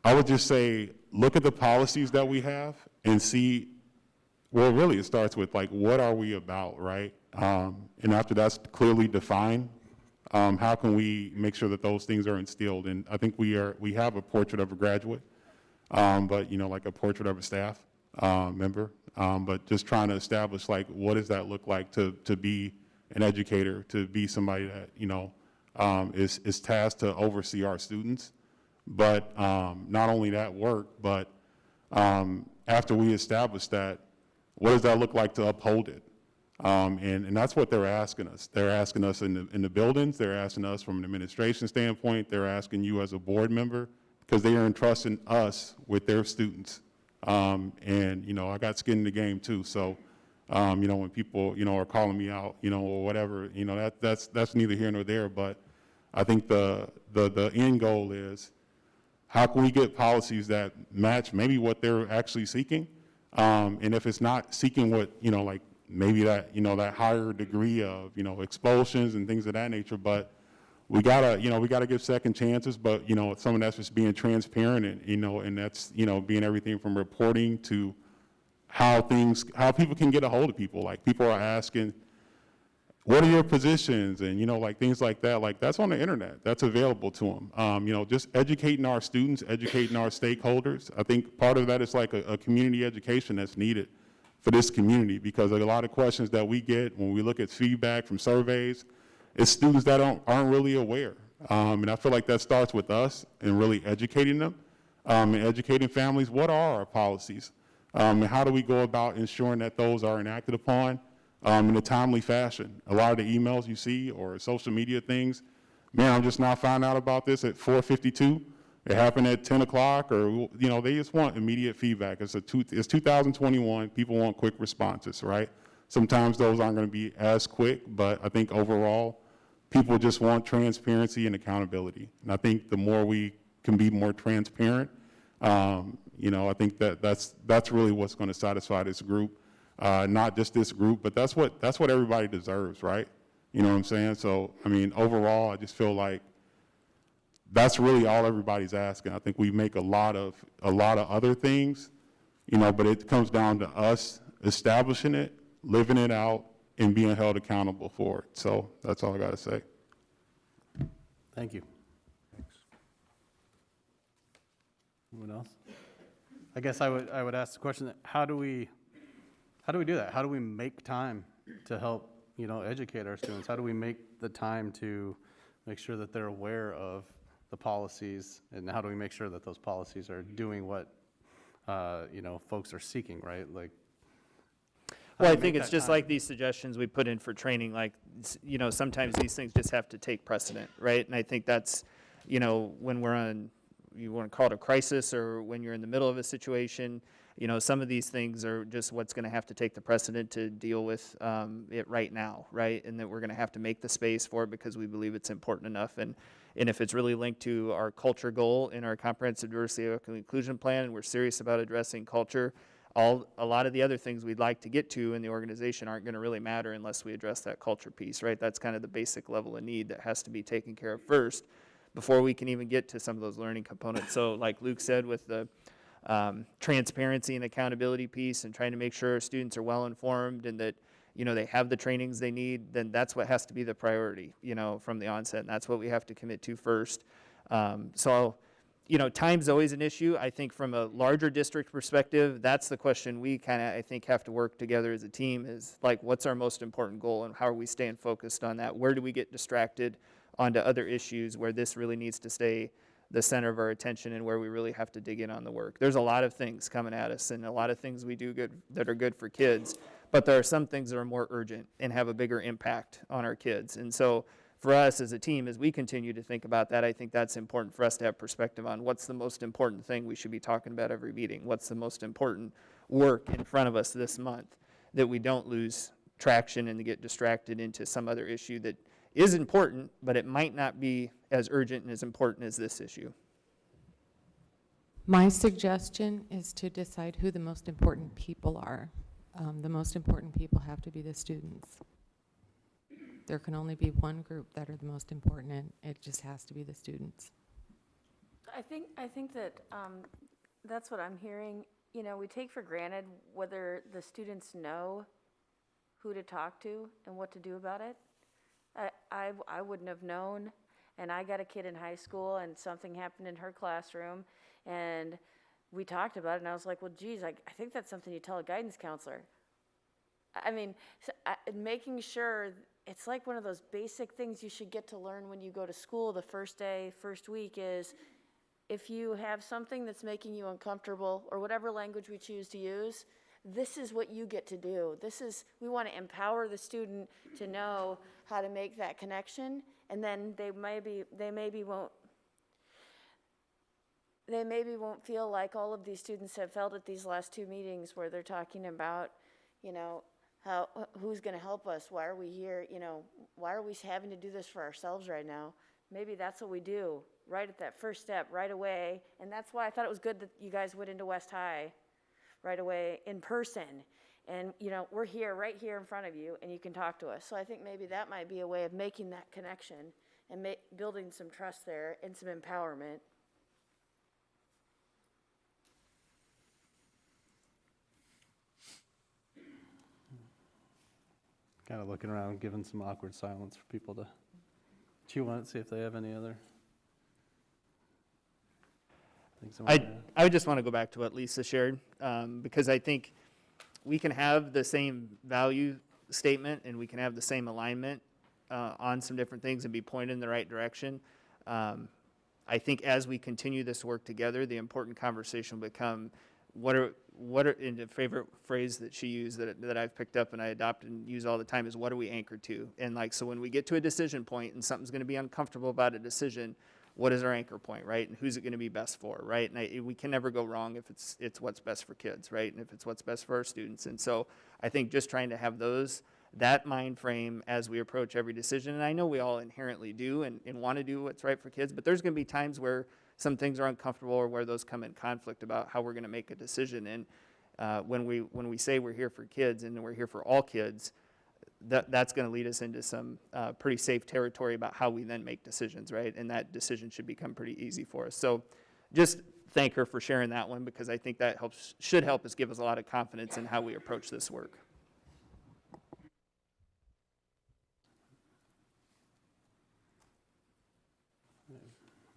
I would just say, look at the policies that we have and see, well, really it starts with like, what are we about, right? And after that's clearly defined, how can we make sure that those things are instilled? And I think we have a portrait of a graduate, but you know, like a portrait of a staff member, but just trying to establish like, what does that look like to be an educator, to be somebody that, you know, is tasked to oversee our students. But not only that work, but after we establish that, what does that look like to uphold it? And that's what they're asking us. They're asking us in the buildings. They're asking us from an administration standpoint. They're asking you as a board member, because they are entrusting us with their students. And, you know, I got skin in the game too. So, you know, when people, you know, are calling me out, you know, or whatever, you know, that's neither here nor there. But I think the end goal is, how can we get policies that match maybe what they're actually seeking? And if it's not seeking what, you know, like maybe that, you know, that higher degree of, you know, expulsions and things of that nature, but we gotta give second chances, but, you know, some of that's just being transparent and, you know, and that's, you know, being everything from reporting to how people can get a hold of people. Like people are asking, what are your positions, and, like things like that. Like, that's on the internet. That's available to them. Just educating our students, educating our stakeholders. I think part of that is like a community education that's needed for this community, because a lot of questions that we get when we look at feedback from surveys is students that aren't really aware. And I feel like that starts with us and really educating them, and educating families. What are our policies? And how do we go about ensuring that those are enacted upon in a timely fashion? A lot of the emails you see or social media things, man, I'm just now finding out about this at 4:52. It happened at 10 o'clock, or, they just want immediate feedback. It's 2021. People want quick responses, right? Sometimes those aren't going to be as quick, but I think overall, people just want transparency and accountability. And I think the more we can be more transparent, I think that's really what's going to satisfy this group. Not just this group, but that's what everybody deserves, right? You know what I'm saying? So, overall, I just feel like that's really all everybody's asking. I think we make a lot of other things, but it comes down to us establishing it, living it out, and being held accountable for it. So that's all I got to say. Thank you. Anyone else? I guess I would ask the question, how do we do that? How do we make time to help, educate our students? How do we make the time to make sure that they're aware of the policies, and how do we make sure that those policies are doing what, folks are seeking, right? Like, Well, I think it's just like these suggestions we put in for training, like, sometimes these things just have to take precedent, right? And I think that's, when we're on, you want to call it a crisis, or when you're in the middle of a situation, some of these things are just what's going to have to take the precedent to deal with it right now, right? And that we're going to have to make the space for it because we believe it's important enough. And if it's really linked to our culture goal in our comprehensive diversity, equity, and inclusion plan, and we're serious about addressing culture, a lot of the other things we'd like to get to in the organization aren't going to really matter unless we address that culture piece, right? That's kind of the basic level of need that has to be taken care of first before we can even get to some of those learning components. So like Luke said, with the transparency and accountability piece, and trying to make sure students are well informed and that they have the trainings they need, then that's what has to be the priority, from the onset, and that's what we have to commit to first. Time's always an issue. I think from a larger district perspective, that's the question we I think have to work together as a team, is like, what's our most important goal and how are we staying focused on that? Where do we get distracted onto other issues where this really needs to stay the center of our attention, and where we really have to dig in on the work? There's a lot of things coming at us, and a lot of things we do good that are good for kids, but there are some things that are more urgent and have a bigger impact on our kids. And so for us as a team, as we continue to think about that, I think that's important for us to have perspective on what's the most important thing we should be talking about every meeting. What's the most important work in front of us this month, that we don't lose traction and to get distracted into some other issue that is important, but it might not be as urgent and as important as this issue. My suggestion is to decide who the most important people are. The most important people have to be the students. There can only be one group that are the most important, and it just has to be the students. I think that that's what I'm hearing. We take for granted whether the students know who to talk to and what to do about it. I wouldn't have known, and I got a kid in high school, and something happened in her classroom, and we talked about it, and I was like, well, geez, I think that's something you tell a guidance counselor. Making sure, it's like one of those basic things you should get to learn when you go to school the first day, first week, is if you have something that's making you uncomfortable, or whatever language we choose to use, this is what you get to do. We want to empower the student to know how to make that connection, and then they maybe won't feel like all of these students have felt at these last two meetings, where they're talking about, who's going to help us? Why are we here? Why are we having to do this for ourselves right now? Maybe that's what we do right at that first step, right away. And that's why I thought it was good that you guys went into West High right away in person. And, we're here, right here in front of you, and you can talk to us. So I think maybe that might be a way of making that connection and building some trust there and some empowerment. kind of looking around, giving some awkward silence for people to chew on it, see if they have any other things they want to add. I just want to go back to what Lisa shared, because I think we can have the same value statement and we can have the same alignment on some different things and be pointed in the right direction. I think as we continue this work together, the important conversation will become, what are, in the favorite phrase that she used that I've picked up and I adopt and use all the time is, what are we anchored to? And like, so when we get to a decision point and something's going to be uncomfortable about a decision, what is our anchor point, right? And who's it going to be best for, right? And we can never go wrong if it's what's best for kids, right? And if it's what's best for our students. And so I think just trying to have that mind frame as we approach every decision, and I know we all inherently do and want to do what's right for kids, but there's going to be times where some things are uncomfortable or where those come in conflict about how we're going to make a decision. And when we say we're here for kids and we're here for all kids, that's going to lead us into some pretty safe territory about how we then make decisions, right? And that decision should become pretty easy for us. So just thank her for sharing that one, because I think that should help us, give us a lot of confidence in how we approach this work.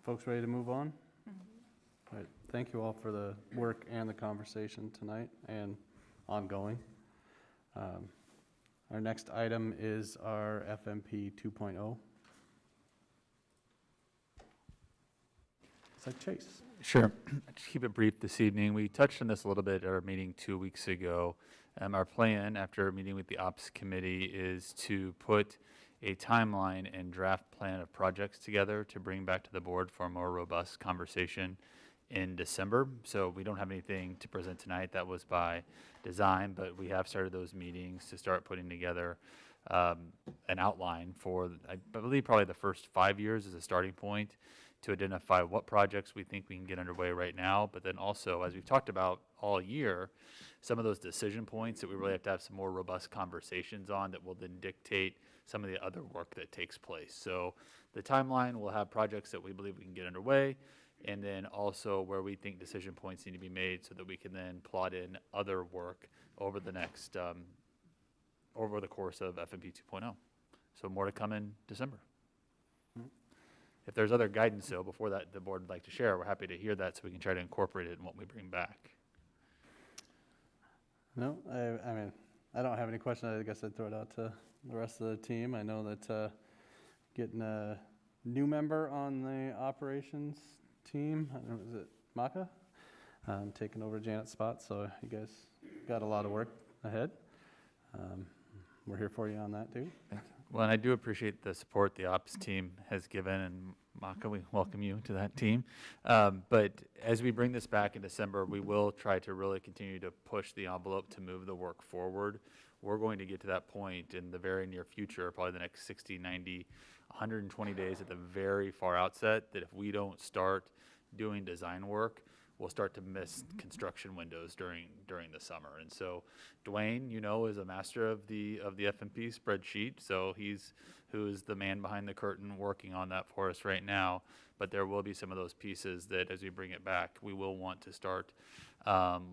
Folks ready to move on? All right, thank you all for the work and the conversation tonight and ongoing. Our next item is our FMP 2.0. It's like Chase. Sure. Just keep it brief this evening. We touched on this a little bit at our meeting 2 weeks ago. Our plan after meeting with the Ops Committee is to put a timeline and draft plan of projects together to bring back to the board for a more robust conversation in December. So we don't have anything to present tonight. That was by design, but we have started those meetings to start putting together an outline for, I believe, probably the first 5 years as a starting point to identify what projects we think we can get underway right now, but then also, as we've talked about all year, some of those decision points that we really have to have some more robust conversations on that will then dictate some of the other work that takes place. So the timeline will have projects that we believe we can get underway, and then also where we think decision points need to be made so that we can then plot in other work over the next, over the course of FMP 2.0. So more to come in December. If there's other guidance, though, before that the board would like to share, we're happy to hear that so we can try to incorporate it in what we bring back. No, I mean, I don't have any questions. I guess I'd throw it out to the rest of the team. I know that getting a new member on the operations team, I don't know, is it Maka? Taking over Janet's spot, so you guys got a lot of work ahead. We're here for you on that, too. Well, and I do appreciate the support the ops team has given, and Maka, we welcome you to that team. But as we bring this back in December, we will try to really continue to push the envelope to move the work forward. We're going to get to that point in the very near future, probably the next 60, 90, 120 days at the very far outset, that if we don't start doing design work, we'll start to miss construction windows during the summer. And so Dwayne, you know, is a master of the FMP spreadsheet. So who is the man behind the curtain working on that for us right now. But there will be some of those pieces that as we bring it back, we will want to start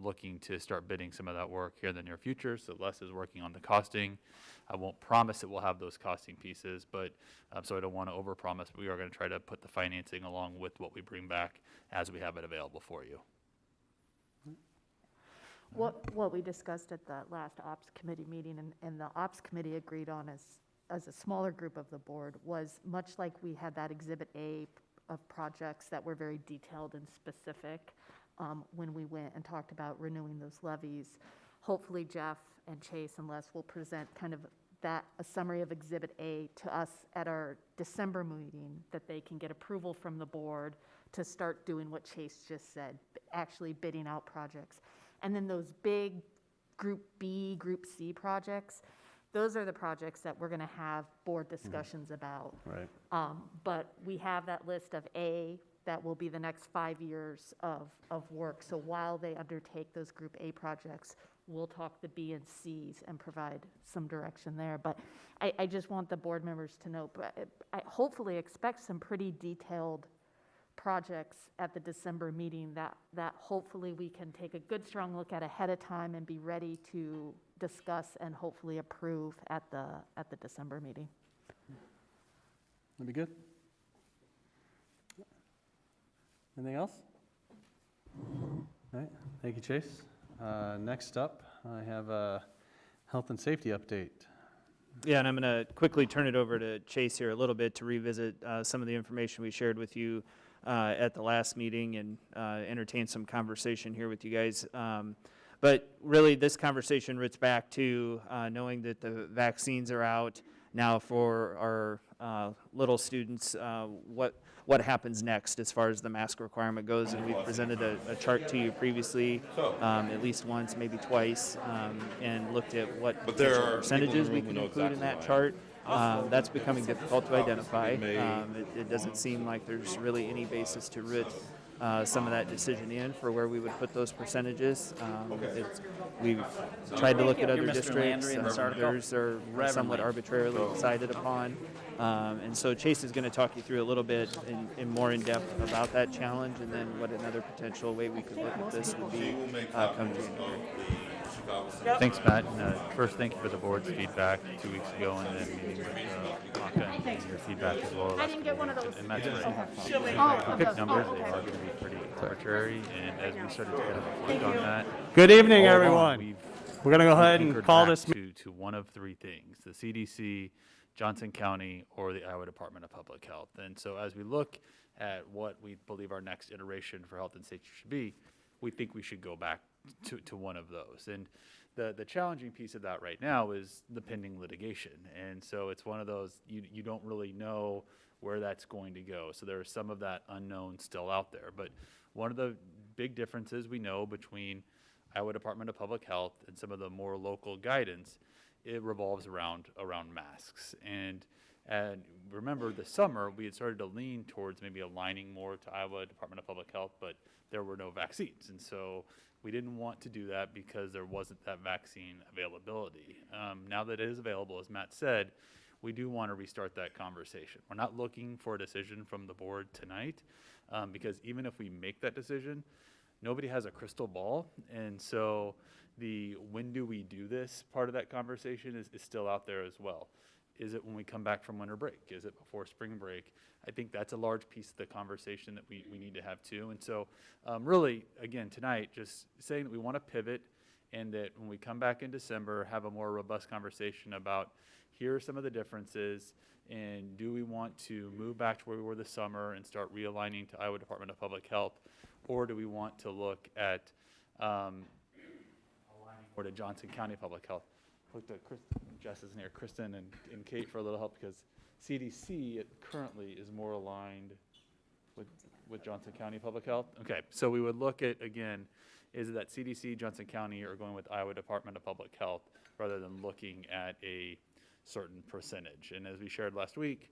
looking to start bidding some of that work here in the near future. So Les is working on the costing. I won't promise that we'll have those costing pieces, but so I don't want to overpromise, but we are going to try to put the financing along with what we bring back as we have it available for you. What we discussed at the last Ops Committee meeting and the Ops Committee agreed on as a smaller group of the board was much like we had that Exhibit A of projects that were very detailed and specific when we went and talked about renewing those levies. Hopefully Jeff and Chase and Les will present kind of a summary of Exhibit A to us at our December meeting, that they can get approval from the board to start doing what Chase just said, actually bidding out projects. And then those big Group B, Group C projects, those are the projects that we're going to have board discussions about. Right. But we have that list of A, that will be the next 5 years of work. So while they undertake those Group A projects, we'll talk the B and Cs and provide some direction there. But I just want the board members to know, I hopefully expect some pretty detailed projects at the December meeting that hopefully we can take a good, strong look at ahead of time and be ready to discuss and hopefully approve at the December meeting. That'd be good. Anything else? All right, thank you, Chase. Next up, I have a health and safety update. Yeah, and I'm going to quickly turn it over to Chase here a little bit to revisit some of the information we shared with you at the last meeting and entertain some conversation here with you guys. But really, this conversation roots back to knowing that the vaccines are out now for our little students. What happens next as far as the mask requirement goes? And we've presented a chart to you previously, at least once, maybe twice, and looked at what potential percentages we can include in that chart. That's becoming difficult to identify. It doesn't seem like there's really any basis to root some of that decision in for where we would put those percentages. We've tried to look at other districts. Others are somewhat arbitrarily decided upon. And so Chase is going to talk you through a little bit in more in depth about that challenge, and then what another potential way we could look at this would be come January. Thanks, Matt. And, first, thank you for the board's feedback 2 weeks ago, and then meeting with Maka and your feedback as well. I didn't get one of those. And Matt's right. Oh, Pick those. numbers, Oh, they okay. are going to be pretty arbitrary, and as we started to kind of reflect on that. Good evening, all along, everyone. We're going to go ahead and anchored call back this. to one of three things: the CDC, Johnson County, or the Iowa Department of Public Health. And so as we look at what we believe our next iteration for health and safety should be, we think we should go back to one of those. And the challenging piece of that right now is the pending litigation. And so it's one of those, you don't really know where that's going to go. So there is some of that unknown still out there. But one of the big differences we know between Iowa Department of Public Health and some of the more local guidance, it revolves around masks. And remember, this summer, we had started to lean towards maybe aligning more to Iowa Department of Public Health, but there were no vaccines. And so we didn't want to do that because there wasn't that vaccine availability. Now that it is available, as Matt said, we do want to restart that conversation. We're not looking for a decision from the board tonight, because even if we make that decision, nobody has a crystal ball. And so the when do we do this part of that conversation is still out there as well. Is it when we come back from winter break? Is it before spring break? I think that's a large piece of the conversation that we need to have too. And so really, again, tonight, just saying that we want to pivot, and that when we come back in December, have a more robust conversation about here are some of the differences, and do we want to move back to where we were this summer and start realigning to Iowa Department of Public Health, or do we want to look at aligning more to Johnson County Public Health? Looked at Jess is near Kristen and Kate for a little help, because CDC currently is more aligned with Johnson County Public Health. Okay, so we would look at, again, is it that CDC, Johnson County, or going with Iowa Department of Public Health, rather than looking at a certain percentage. And as we shared last week,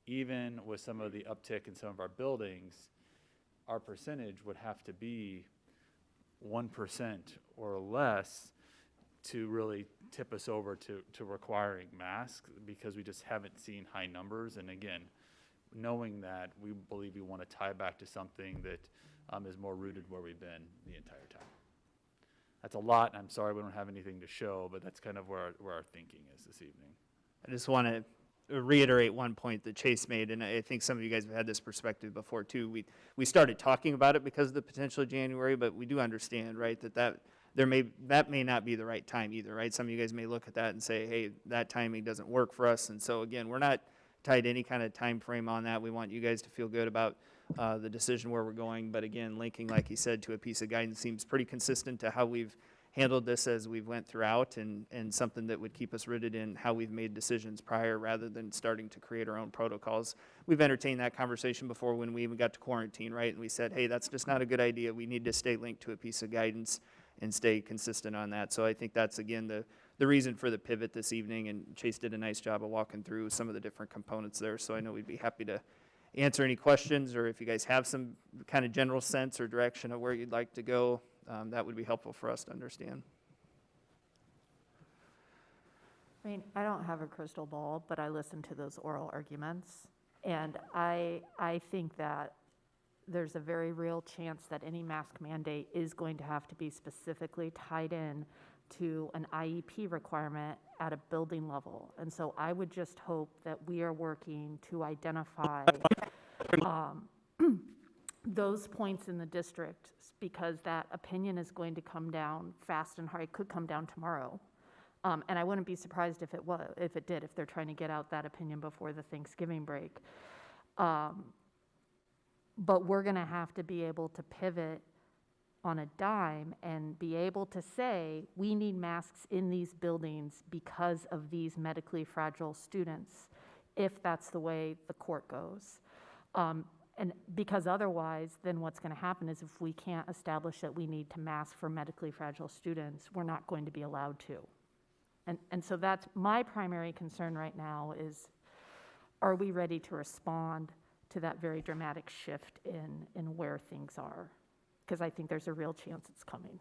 even with some of the uptick in some of our buildings, our percentage would have to be 1% or less to really tip us over to requiring masks, because we just haven't seen high numbers. And again, knowing that, we believe we want to tie back to something that is more rooted where we've been the entire time. That's a lot. I'm sorry we don't have anything to show, but that's kind of where our thinking is this evening. I just want to reiterate one point that Chase made, and I think some of you guys have had this perspective before too. We started talking about it because of the potential of January, but we do understand, right, that may not be the right time either, right? Some of you guys may look at that and say, hey, that timing doesn't work for us. And so again, we're not tied to any kind of time frame on that. We want you guys to feel good about the decision where we're going. But again, linking, like he said, to a piece of guidance seems pretty consistent to how we've handled this as we went throughout, and something that would keep us rooted in how we've made decisions prior, rather than starting to create our own protocols. We've entertained that conversation before when we even got to quarantine, right? And we said, hey, that's just not a good idea. We need to stay linked to a piece of guidance and stay consistent on that. So I think that's, again, the reason for the pivot this evening, and Chase did a nice job of walking through some of the different components there. So I know we'd be happy to answer any questions, or if you guys have some kind of general sense or direction of where you'd like to go, that would be helpful for us to understand. I mean, I don't have a crystal ball, but I listened to those oral arguments, and I think that there's a very real chance that any mask mandate is going to have to be specifically tied in to an IEP requirement at a building level. And so I would just hope that we are working to identify those points in the district, because that opinion is going to come down fast and hard. It could come down tomorrow. And I wouldn't be surprised if it did, if they're trying to get out that opinion before the Thanksgiving break. But we're going to have to be able to pivot on a dime and be able to say, we need masks in these buildings because of these medically fragile students, if that's the way the court goes. And because otherwise, then what's going to happen is if we can't establish that we need to mask for medically fragile students, we're not going to be allowed to. And so that's my primary concern right now is, are we ready to respond to that very dramatic shift in where things are? Because I think there's a real chance it's coming.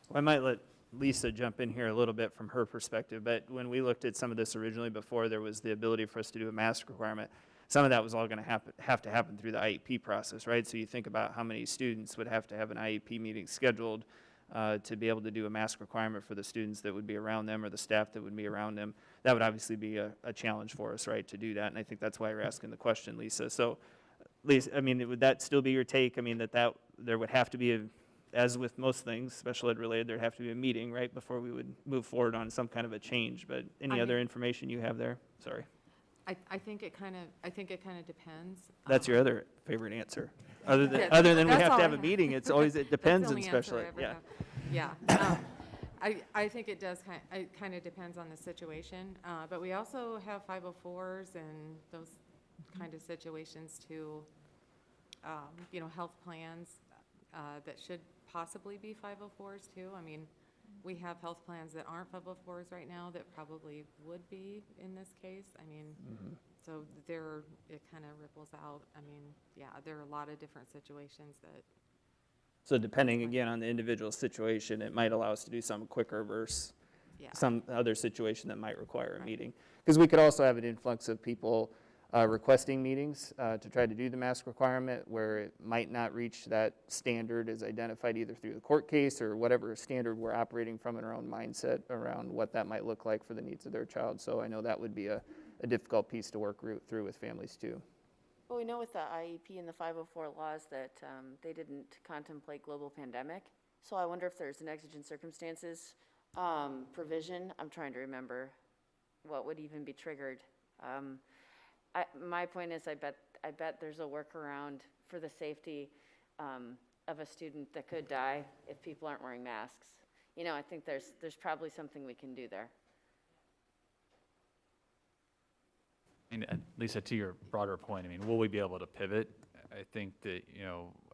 Well, I might let Lisa jump in here a little bit from her perspective, but when we looked at some of this originally, before there was the ability for us to do a mask requirement, some of that was all going to have to happen through the IEP process, right? So you think about how many students would have to have an IEP meeting scheduled to be able to do a mask requirement for the students that would be around them or the staff that would be around them. That would obviously be a challenge for us, right, to do that. And I think that's why you're asking the question, Lisa. So, Lisa, I mean, would that still be your take? I mean, that there would have to be, as with most things, special ed related, there'd have to be a meeting, right, before we would move forward on some kind of a change. But any other information you have there? Sorry. I think it kind of depends. That's your other favorite answer. Other than, Yeah, other than we that's have all to I have a have. meeting, it's always, it depends That's in the only answer special I ed. ever Yeah. have. Yeah. I think it does it kind of depends on the situation, but we also have 504s and those kind of situations too. Health plans that should possibly be 504s too. I mean, we have health plans that aren't 504s right now that probably would be in this case. I mean, so it kind of ripples out. I mean, yeah, there are a lot of different situations that. So depending again on the individual situation, it might allow us to do some quicker versus some other situation that might require a meeting. Because we could also have an influx of people requesting meetings to try to do the mask requirement where it might not reach that standard as identified either through the court case or whatever standard we're operating from in our own mindset around what that might look like for the needs of their child. So I know that would be a difficult piece to work through with families too. Well, we know with the IEP and the 504 laws that they didn't contemplate global pandemic. So I wonder if there's an exigent circumstances provision. I'm trying to remember what would even be triggered. My point is, I bet there's a workaround for the safety of a student that could die if people aren't wearing masks. I think there's probably something we can do there. I mean, Lisa, to your broader point, I mean, will we be able to pivot? I think that,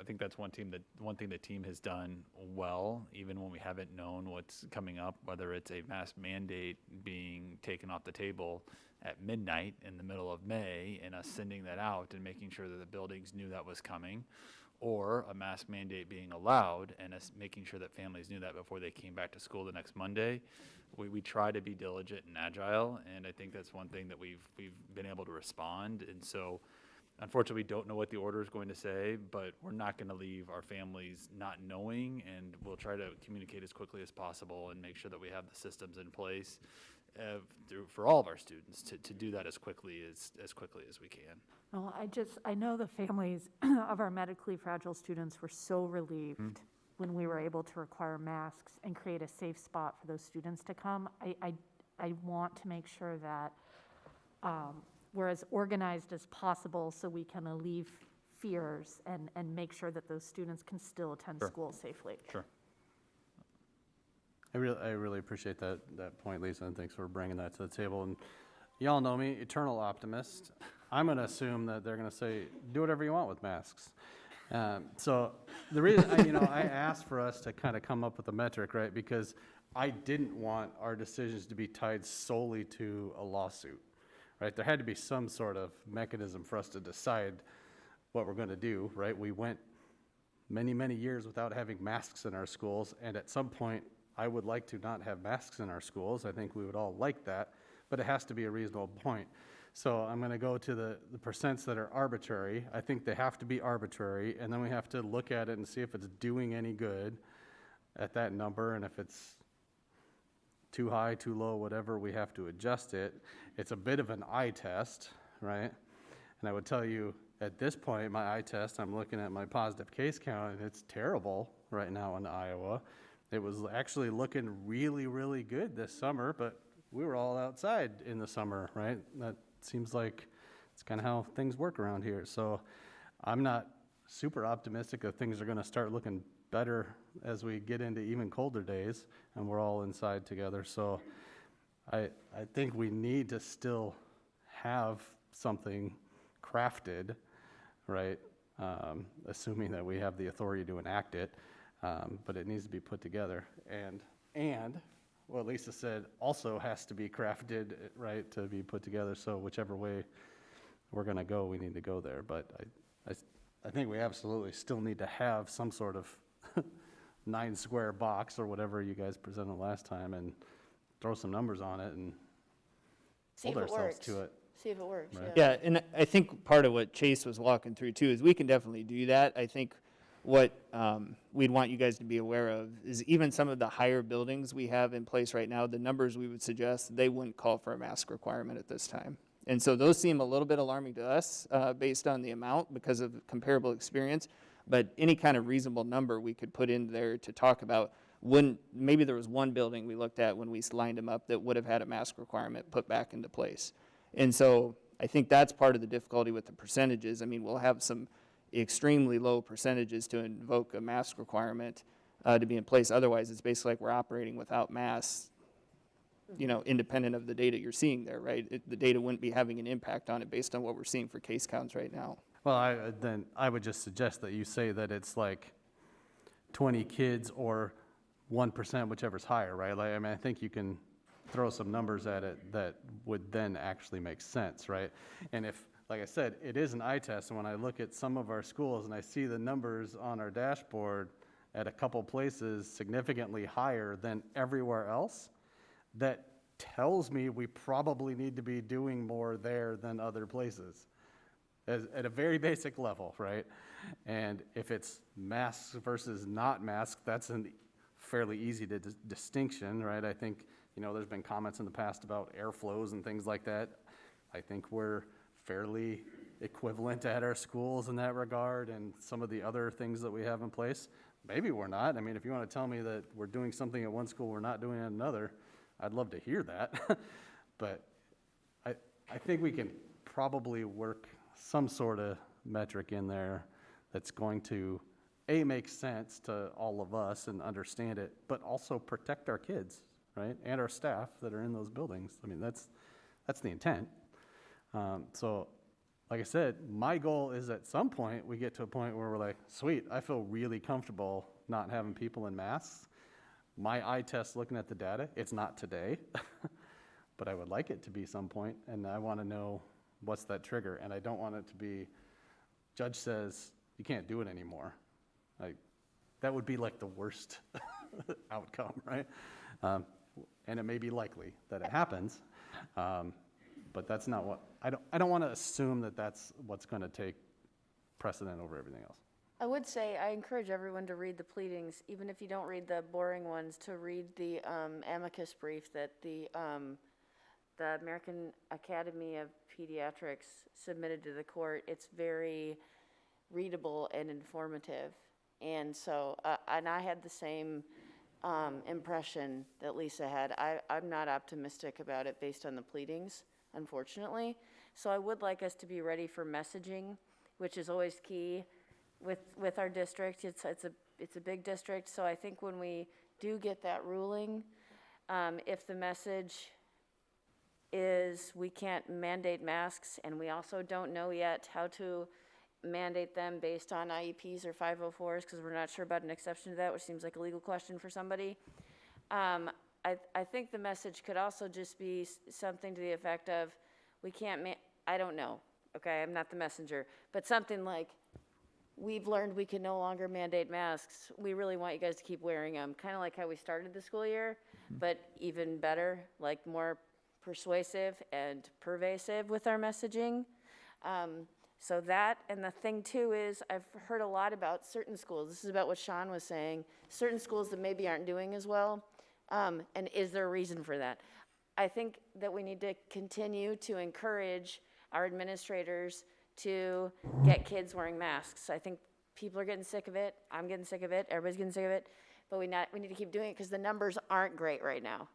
I think that's one thing the team has done well, even when we haven't known what's coming up, whether it's a mask mandate being taken off the table at midnight in the middle of May and us sending that out and making sure that the buildings knew that was coming, or a mask mandate being allowed and us making sure that families knew that before they came back to school the next Monday. We try to be diligent and agile, and I think that's one thing that we've been able to respond. And so, unfortunately, we don't know what the order is going to say, but we're not going to leave our families not knowing, and we'll try to communicate as quickly as possible and make sure that we have the systems in place for all of our students to do that as quickly as we can. Well, I know the families of our medically fragile students were so relieved when we were able to require masks and create a safe spot for those students to come. I want to make sure that we're as organized as possible so we can alleviate fears and make sure that those students can still attend school safely. Sure. I really appreciate that point, Lisa, and thanks for bringing that to the table. And y'all know me, eternal optimist. I'm going to assume that they're going to say, do whatever you want with masks. So the reason, I asked for us to kind of come up with a metric, right, because I didn't want our decisions to be tied solely to a lawsuit, right? There had to be some sort of mechanism for us to decide what we're going to do, right? We went many, many years without having masks in our schools, and at some point, I would like to not have masks in our schools. I think we would all like that, but it has to be a reasonable point. So I'm going to go to the percents that are arbitrary. I think they have to be arbitrary, and then we have to look at it and see if it's doing any good at that number, and if it's too high, too low, whatever, we have to adjust it. It's a bit of an eye test, right? And I would tell you, at this point, my eye test, I'm looking at my positive case count, and it's terrible right now in Iowa. It was actually looking really, really good this summer, but we were all outside in the summer, right? That seems like it's kind of how things work around here. So I'm not super optimistic that things are going to start looking better as we get into even colder days and we're all inside together. So I think we need to still have something crafted, right? Assuming that we have the authority to enact it, but it needs to be put together. And what Lisa said also has to be crafted, right, to be put together. So whichever way we're going to go, we need to go there. But I think we absolutely still need to have some sort of 9-square box or whatever you guys presented last time, and throw some numbers on it and See if hold it ourselves works. to it. See if it works, Right. yeah. Yeah, and I think part of what Chase was walking through too is we can definitely do that. I think what we'd want you guys to be aware of is even some of the higher buildings we have in place right now, the numbers we would suggest, they wouldn't call for a mask requirement at this time. And so those seem a little bit alarming to us based on the amount because of comparable experience. But any kind of reasonable number we could put in there to talk about maybe there was one building we looked at when we lined them up that would have had a mask requirement put back into place. And so I think that's part of the difficulty with the percentages. I mean, we'll have some extremely low percentages to invoke a mask requirement to be in place. Otherwise, it's basically like we're operating without masks, independent of the data you're seeing there, right? The data wouldn't be having an impact on it based on what we're seeing for case counts right now. Well, then I would just suggest that you say that it's like 20 kids or 1%, whichever's higher, right? Like, I mean, I think you can throw some numbers at it that would then actually make sense, right? And if, like I said, it is an eye test, and when I look at some of our schools and I see the numbers on our dashboard at a couple places significantly higher than everywhere else, that tells me we probably need to be doing more there than other places. At a very basic level, right? And if it's masks versus not masks, that's a fairly easy distinction, right? I think, there's been comments in the past about airflows and things like that. I think we're fairly equivalent at our schools in that regard, and some of the other things that we have in place. Maybe we're not. I mean, if you want to tell me that we're doing something at one school we're not doing at another, I'd love to hear that. But I think we can probably work some sort of metric in there that's going to, make sense to all of us and understand it, but also protect our kids, right? And our staff that are in those buildings. I mean, that's the intent. So, like I said, my goal is at some point we get to a point where we're like, sweet, I feel really comfortable not having people in masks. My eye test looking at the data, it's not today, but I would like it to be some point, and I want to know what's that trigger, and I don't want it to be, judge says you can't do it anymore. Like, that would be like the worst outcome, right? And it may be likely that it happens, but that's not what, I don't want to assume that that's what's going to take precedent over everything else. I would say I encourage everyone to read the pleadings, even if you don't read the boring ones, to read the amicus brief that the American Academy of Pediatrics submitted to the court. It's very readable and informative. And so, and I had the same impression that Lisa had. I'm not optimistic about it based on the pleadings, unfortunately. So I would like us to be ready for messaging, which is always key with our district. It's a big district, so I think when we do get that ruling, if the message is we can't mandate masks, and we also don't know yet how to mandate them based on IEPs or 504s, because we're not sure about an exception to that, which seems like a legal question for somebody. I think the message could also just be something to the effect of, we can't, I don't know, okay, I'm not the messenger, but something like, we've learned we can no longer mandate masks. We really want you guys to keep wearing them, kind of like how we started the school year, but even better, like more persuasive and pervasive with our messaging. So that, and the thing too is, I've heard a lot about certain schools, this is about what Sean was saying, certain schools that maybe aren't doing as well, and is there a reason for that? I think that we need to continue to encourage our administrators to get kids wearing masks. I think people are getting sick of it, I'm getting sick of it, everybody's getting sick of it, but we need to keep doing it because the numbers aren't great right now.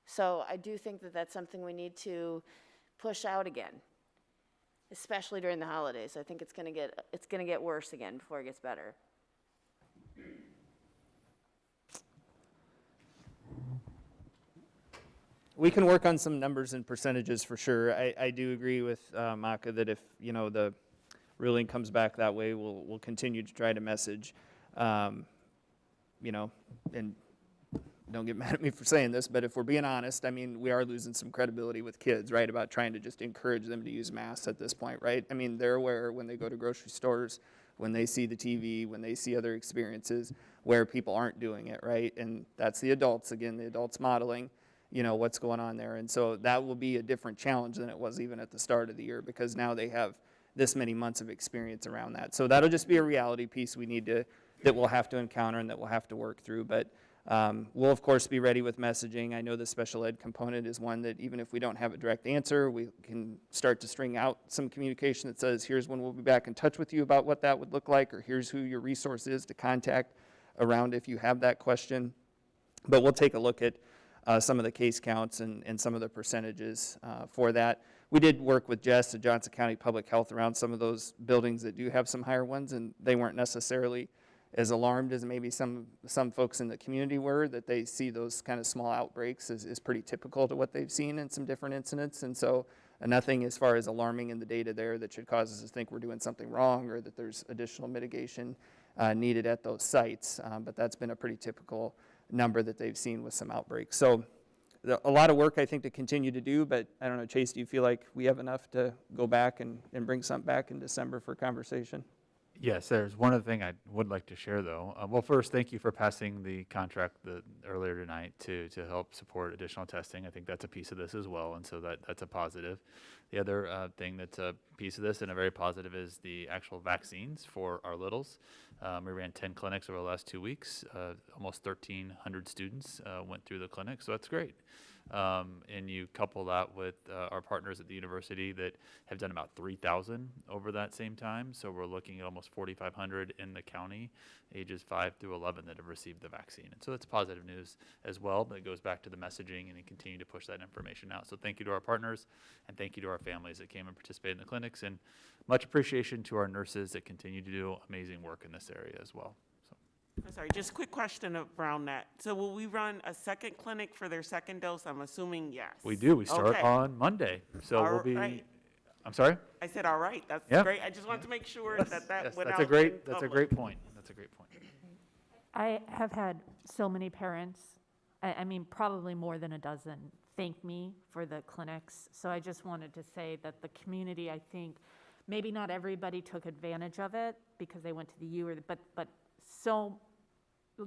So I do think that that's something we need to push out again, especially during the holidays. I think it's gonna get worse again before it gets better. We can work on some numbers and percentages for sure. I do agree with Maka that if, the ruling comes back that way, we'll continue to try to message, and don't get mad at me for saying this, but if we're being honest, I mean, we are losing some credibility with kids, right, about trying to just encourage them to use masks at this point, right? I mean, they're aware when they go to grocery stores, when they see the TV, when they see other experiences where people aren't doing it, right? And that's the adults, again, the adults modeling, what's going on there. And so that will be a different challenge than it was even at the start of the year, because now they have this many months of experience around that. So that'll just be a reality piece that we'll have to encounter and that we'll have to work through. But we'll, of course, be ready with messaging. I know the special ed component is one that even if we don't have a direct answer, we can start to string out some communication that says, here's when we'll be back in touch with you about what that would look like, or here's who your resource is to contact around if you have that question. But we'll take a look at some of the case counts and some of the percentages for that. We did work with Jess at Johnson County Public Health around some of those buildings that do have some higher ones, and they weren't necessarily as alarmed as maybe some folks in the community were, that they see those kind of small outbreaks is pretty typical to what they've seen in some different incidents. And so nothing as far as alarming in the data there that should cause us to think we're doing something wrong or that there's additional mitigation needed at those sites. But that's been a pretty typical number that they've seen with some outbreaks. So a lot of work, I think, to continue to do, but I don't know, Chase, do you feel like we have enough to go back and bring something back in December for conversation? Yes, there's one other thing I would like to share, though. Well, first, thank you for passing the contract earlier tonight to help support additional testing. I think that's a piece of this as well, and so that's a positive. The other thing that's a piece of this and a very positive is the actual vaccines for our littles. We ran 10 clinics over the last 2 weeks. Almost 1,300 students went through the clinic, so that's great. And you couple that with our partners at the university that have done about 3,000 over that same time. So we're looking at almost 4,500 in the county, ages 5 through 11, that have received the vaccine. And so that's positive news as well, but it goes back to the messaging and continue to push that information out. So thank you to our partners, and thank you to our families that came and participated in the clinics, and much appreciation to our nurses that continue to do amazing work in this area as well. I'm sorry, just a quick question around that. So will we run a second clinic for their second dose? I'm assuming yes. We do. We start Okay. on Monday. So we'll be, Alright. I'm sorry? I said, all right, that's Yeah. great. I just wanted to make sure Yes, that yes, went that's out a great, in that's a public. great point. That's a great point. I have had so many parents, I mean, probably more than a dozen, thank me for the clinics. So I just wanted to say that the community, I think, maybe not everybody took advantage of it because they went to the U, but so,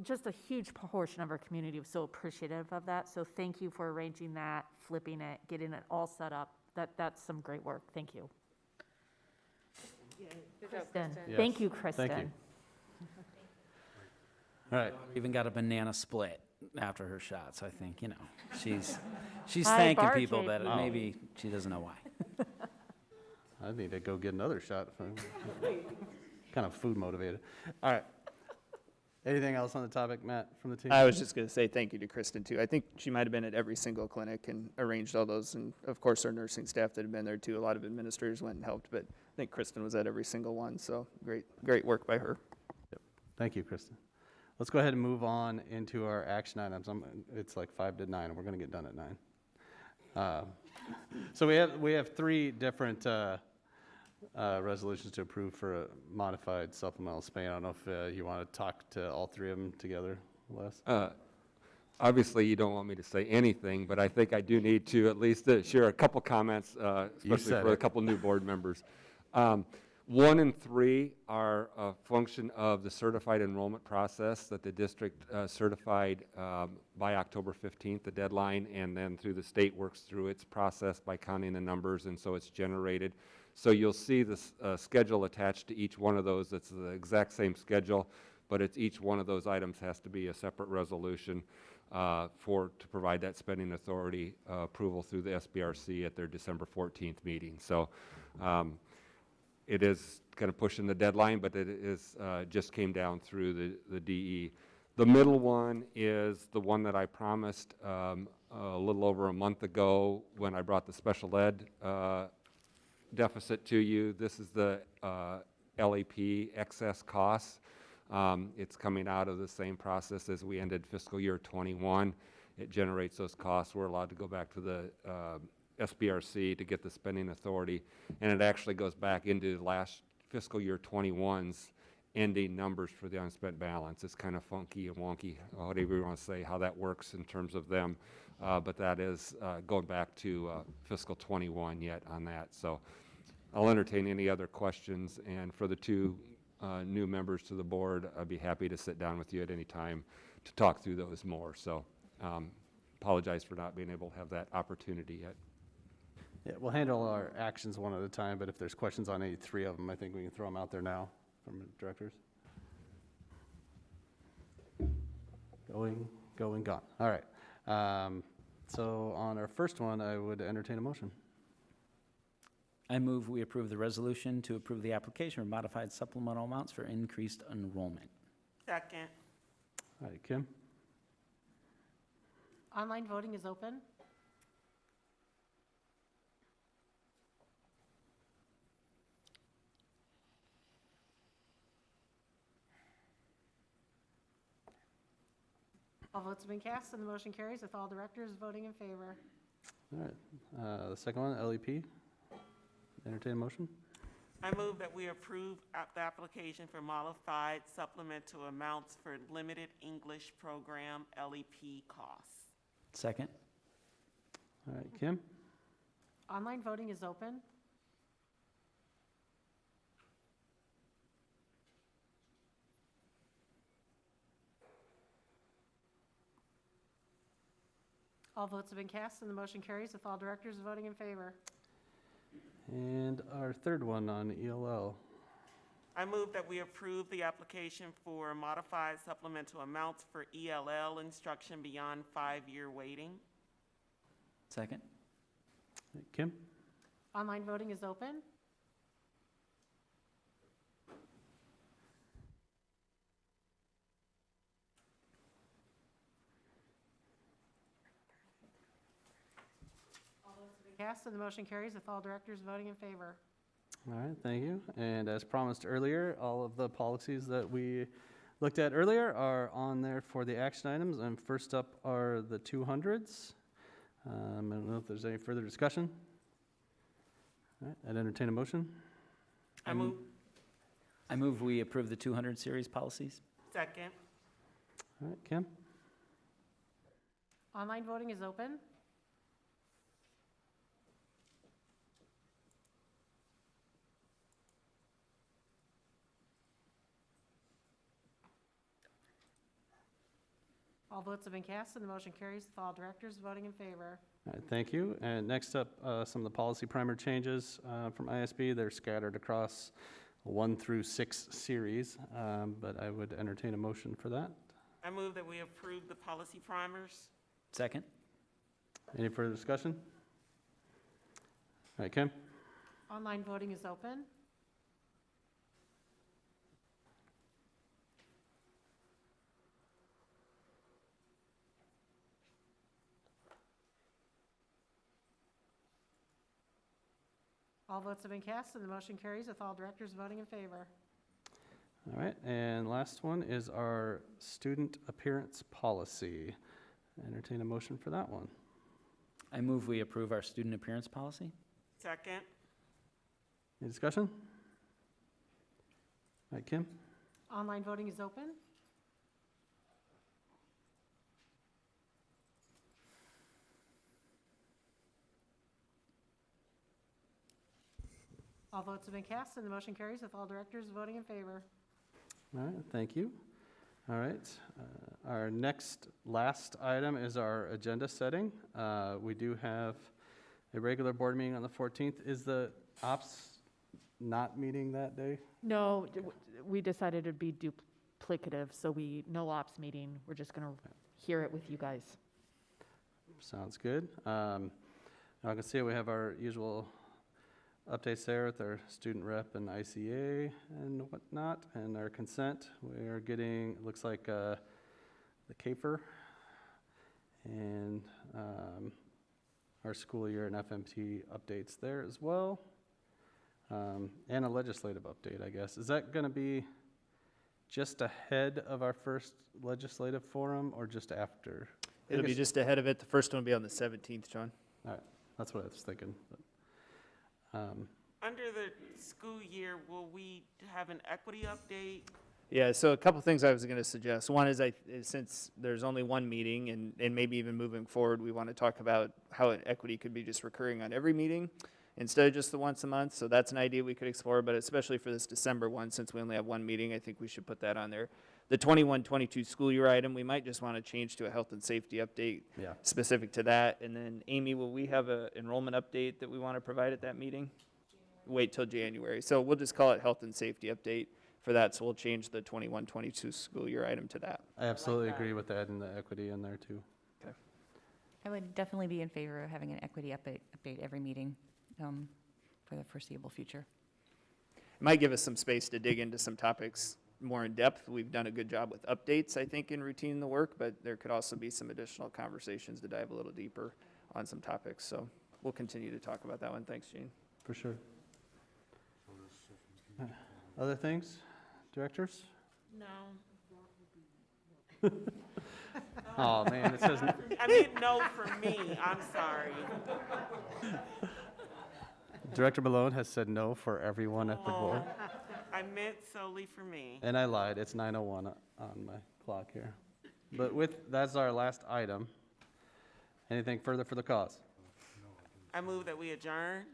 just a huge portion of our community was so appreciative of that. So thank you for arranging that, flipping it, getting it all set up. That's some great work. Thank you. Kristen. Yes. Thank you, Kristen. Thank you. All right. Even got a banana split after her shot, so I think, she's High thanking bar, people, but JP. maybe she doesn't know why. I need to go get another shot. Kind of food motivated. All right. Anything else on the topic, Matt, from the team? I was just going to say thank you to Kristen, too. I think she might have been at every single clinic and arranged all those. And, of course, our nursing staff that have been there, too. A lot of administrators went and helped. But I think Kristen was at every single one. So great work by her. Thank you, Kristen. Let's go ahead and move on into our action items. It's like 5 to 9, and we're going to get done at 9. So we have 3 different resolutions to approve for a modified supplemental SPAN. I don't know if you want to talk to all 3 of them together, Les? Obviously, you don't want me to say anything, but I think I do need to at least share a couple comments, especially for a couple new board members. 1 and 3 are a function of the certified enrollment process that the district certified by October 15th, the deadline, and then through the state works through its process by counting the numbers, and so it's generated. So you'll see this schedule attached to each one of those. It's the exact same schedule, but it's each one of those items has to be a separate resolution to provide that spending authority approval through the SBRC at their December 14th meeting. So it is kind of pushing the deadline, but it is just came down through the DE. The middle one is the one that I promised a little over a month ago when I brought the special ed deficit to you. This is the LEP excess costs. It's coming out of the same process as we ended fiscal year 21. It generates those costs. We're allowed to go back to the SBRC to get the spending authority, and it actually goes back into last fiscal year 21's ending numbers for the unspent balance. It's kind of funky and wonky, whatever you want to say, how that works in terms of them, but that is going back to fiscal 21 yet on that. So I'll entertain any other questions, and for the two new members to the board, I'd be happy to sit down with you at any time to talk through those more. So apologize for not being able to have that opportunity yet. Yeah, we'll handle our actions one at a time, but if there's questions on any three of them, I think we can throw them out there now from the directors. Going, gone. All right. So on our first one, I would entertain a motion. I move we approve the resolution to approve the application for modified supplemental amounts for increased enrollment. Second. All right, Kim? Online voting is open. All votes have been cast, and the motion carries with all directors voting in favor. All right. The second one, LEP. Entertain a motion. I move that we approve the application for modified supplemental amounts for limited English program LEP costs. Second. All right, Kim? Online voting is open. All votes have been cast, and the motion carries with all directors voting in favor. And our third one on ELL. I move that we approve the application for modified supplemental amounts for ELL instruction beyond 5-year waiting. Second. All right, Kim? Online voting is open. All votes have been cast, and the motion carries with all directors voting in favor. All right, thank you. And as promised earlier, all of the policies that we looked at earlier are on there for the action items. And first up are the 200s. I don't know if there's any further discussion. All right, I'd entertain a motion. I move. I move we approve the 200 series policies. Second. All right, Kim? Online voting is open. All votes have been cast, and the motion carries with all directors voting in favor. All right, thank you. And next up, some of the policy primer changes from ISB. They're scattered across 1 through 6 series, but I would entertain a motion for that. I move that we approve the policy primers. Second. Any further discussion? All right, Kim? Online voting is open. All votes have been cast, and the motion carries with all directors voting in favor. All right, and last one is our student appearance policy. Entertain a motion for that one. I move we approve our student appearance policy. Second. Any discussion? All right, Kim? Online voting is open. All votes have been cast, and the motion carries with all directors voting in favor. All right, thank you. All right, our last item is our agenda setting. We do have a regular board meeting on the 14th. Is the ops not meeting that day? No, we decided it'd be duplicative, so no ops meeting. We're just going to hear it with you guys. Sounds good. I can see we have our usual updates there with our student rep and ICA and whatnot, and our consent. We are getting, it looks like the CAFR and our school year and FMT updates there as well, and a legislative update, I guess. Is that going to be just ahead of our first legislative forum or just after? It'll be just ahead of it. The first one will be on the 17th, John. All right, that's what I was thinking. But, Under the school year, will we have an equity update? Yeah, so a couple things I was going to suggest. One is since there's only one meeting and maybe even moving forward, we want to talk about how equity could be just recurring on every meeting instead of just the once a month. So that's an idea we could explore, but especially for this December one, since we only have one meeting, I think we should put that on there. The 21-22 school year item, we might just want to change to a health and safety update specific to that. And then Amy, will we have an enrollment update that we want to provide at that meeting? Wait till January. So we'll just call it health and safety update for that. So we'll change the 21-22 school year item to that. I absolutely agree with that and the equity in there too. Okay. I would definitely be in favor of having an equity update every meeting for the foreseeable future. It might give us some space to dig into some topics more in depth. We've done a good job with updates, I think, in routine the work, but there could also be some additional conversations to dive a little deeper on some topics. So we'll continue to talk about that one. Thanks, Gene. For sure. Other things, directors? No. Oh, man, it says, I meant no for me, I'm sorry. Director Malone has said no for everyone at the board. I meant solely for me. And I lied, it's 9:01 on my clock here. But that's our last item. Anything further for the cause? I move that we adjourn.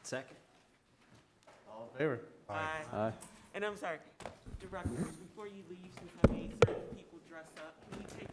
Second. All in favor? Aye. Aye. And I'm sorry, directors, before you leave, since I made certain people dress up, can we take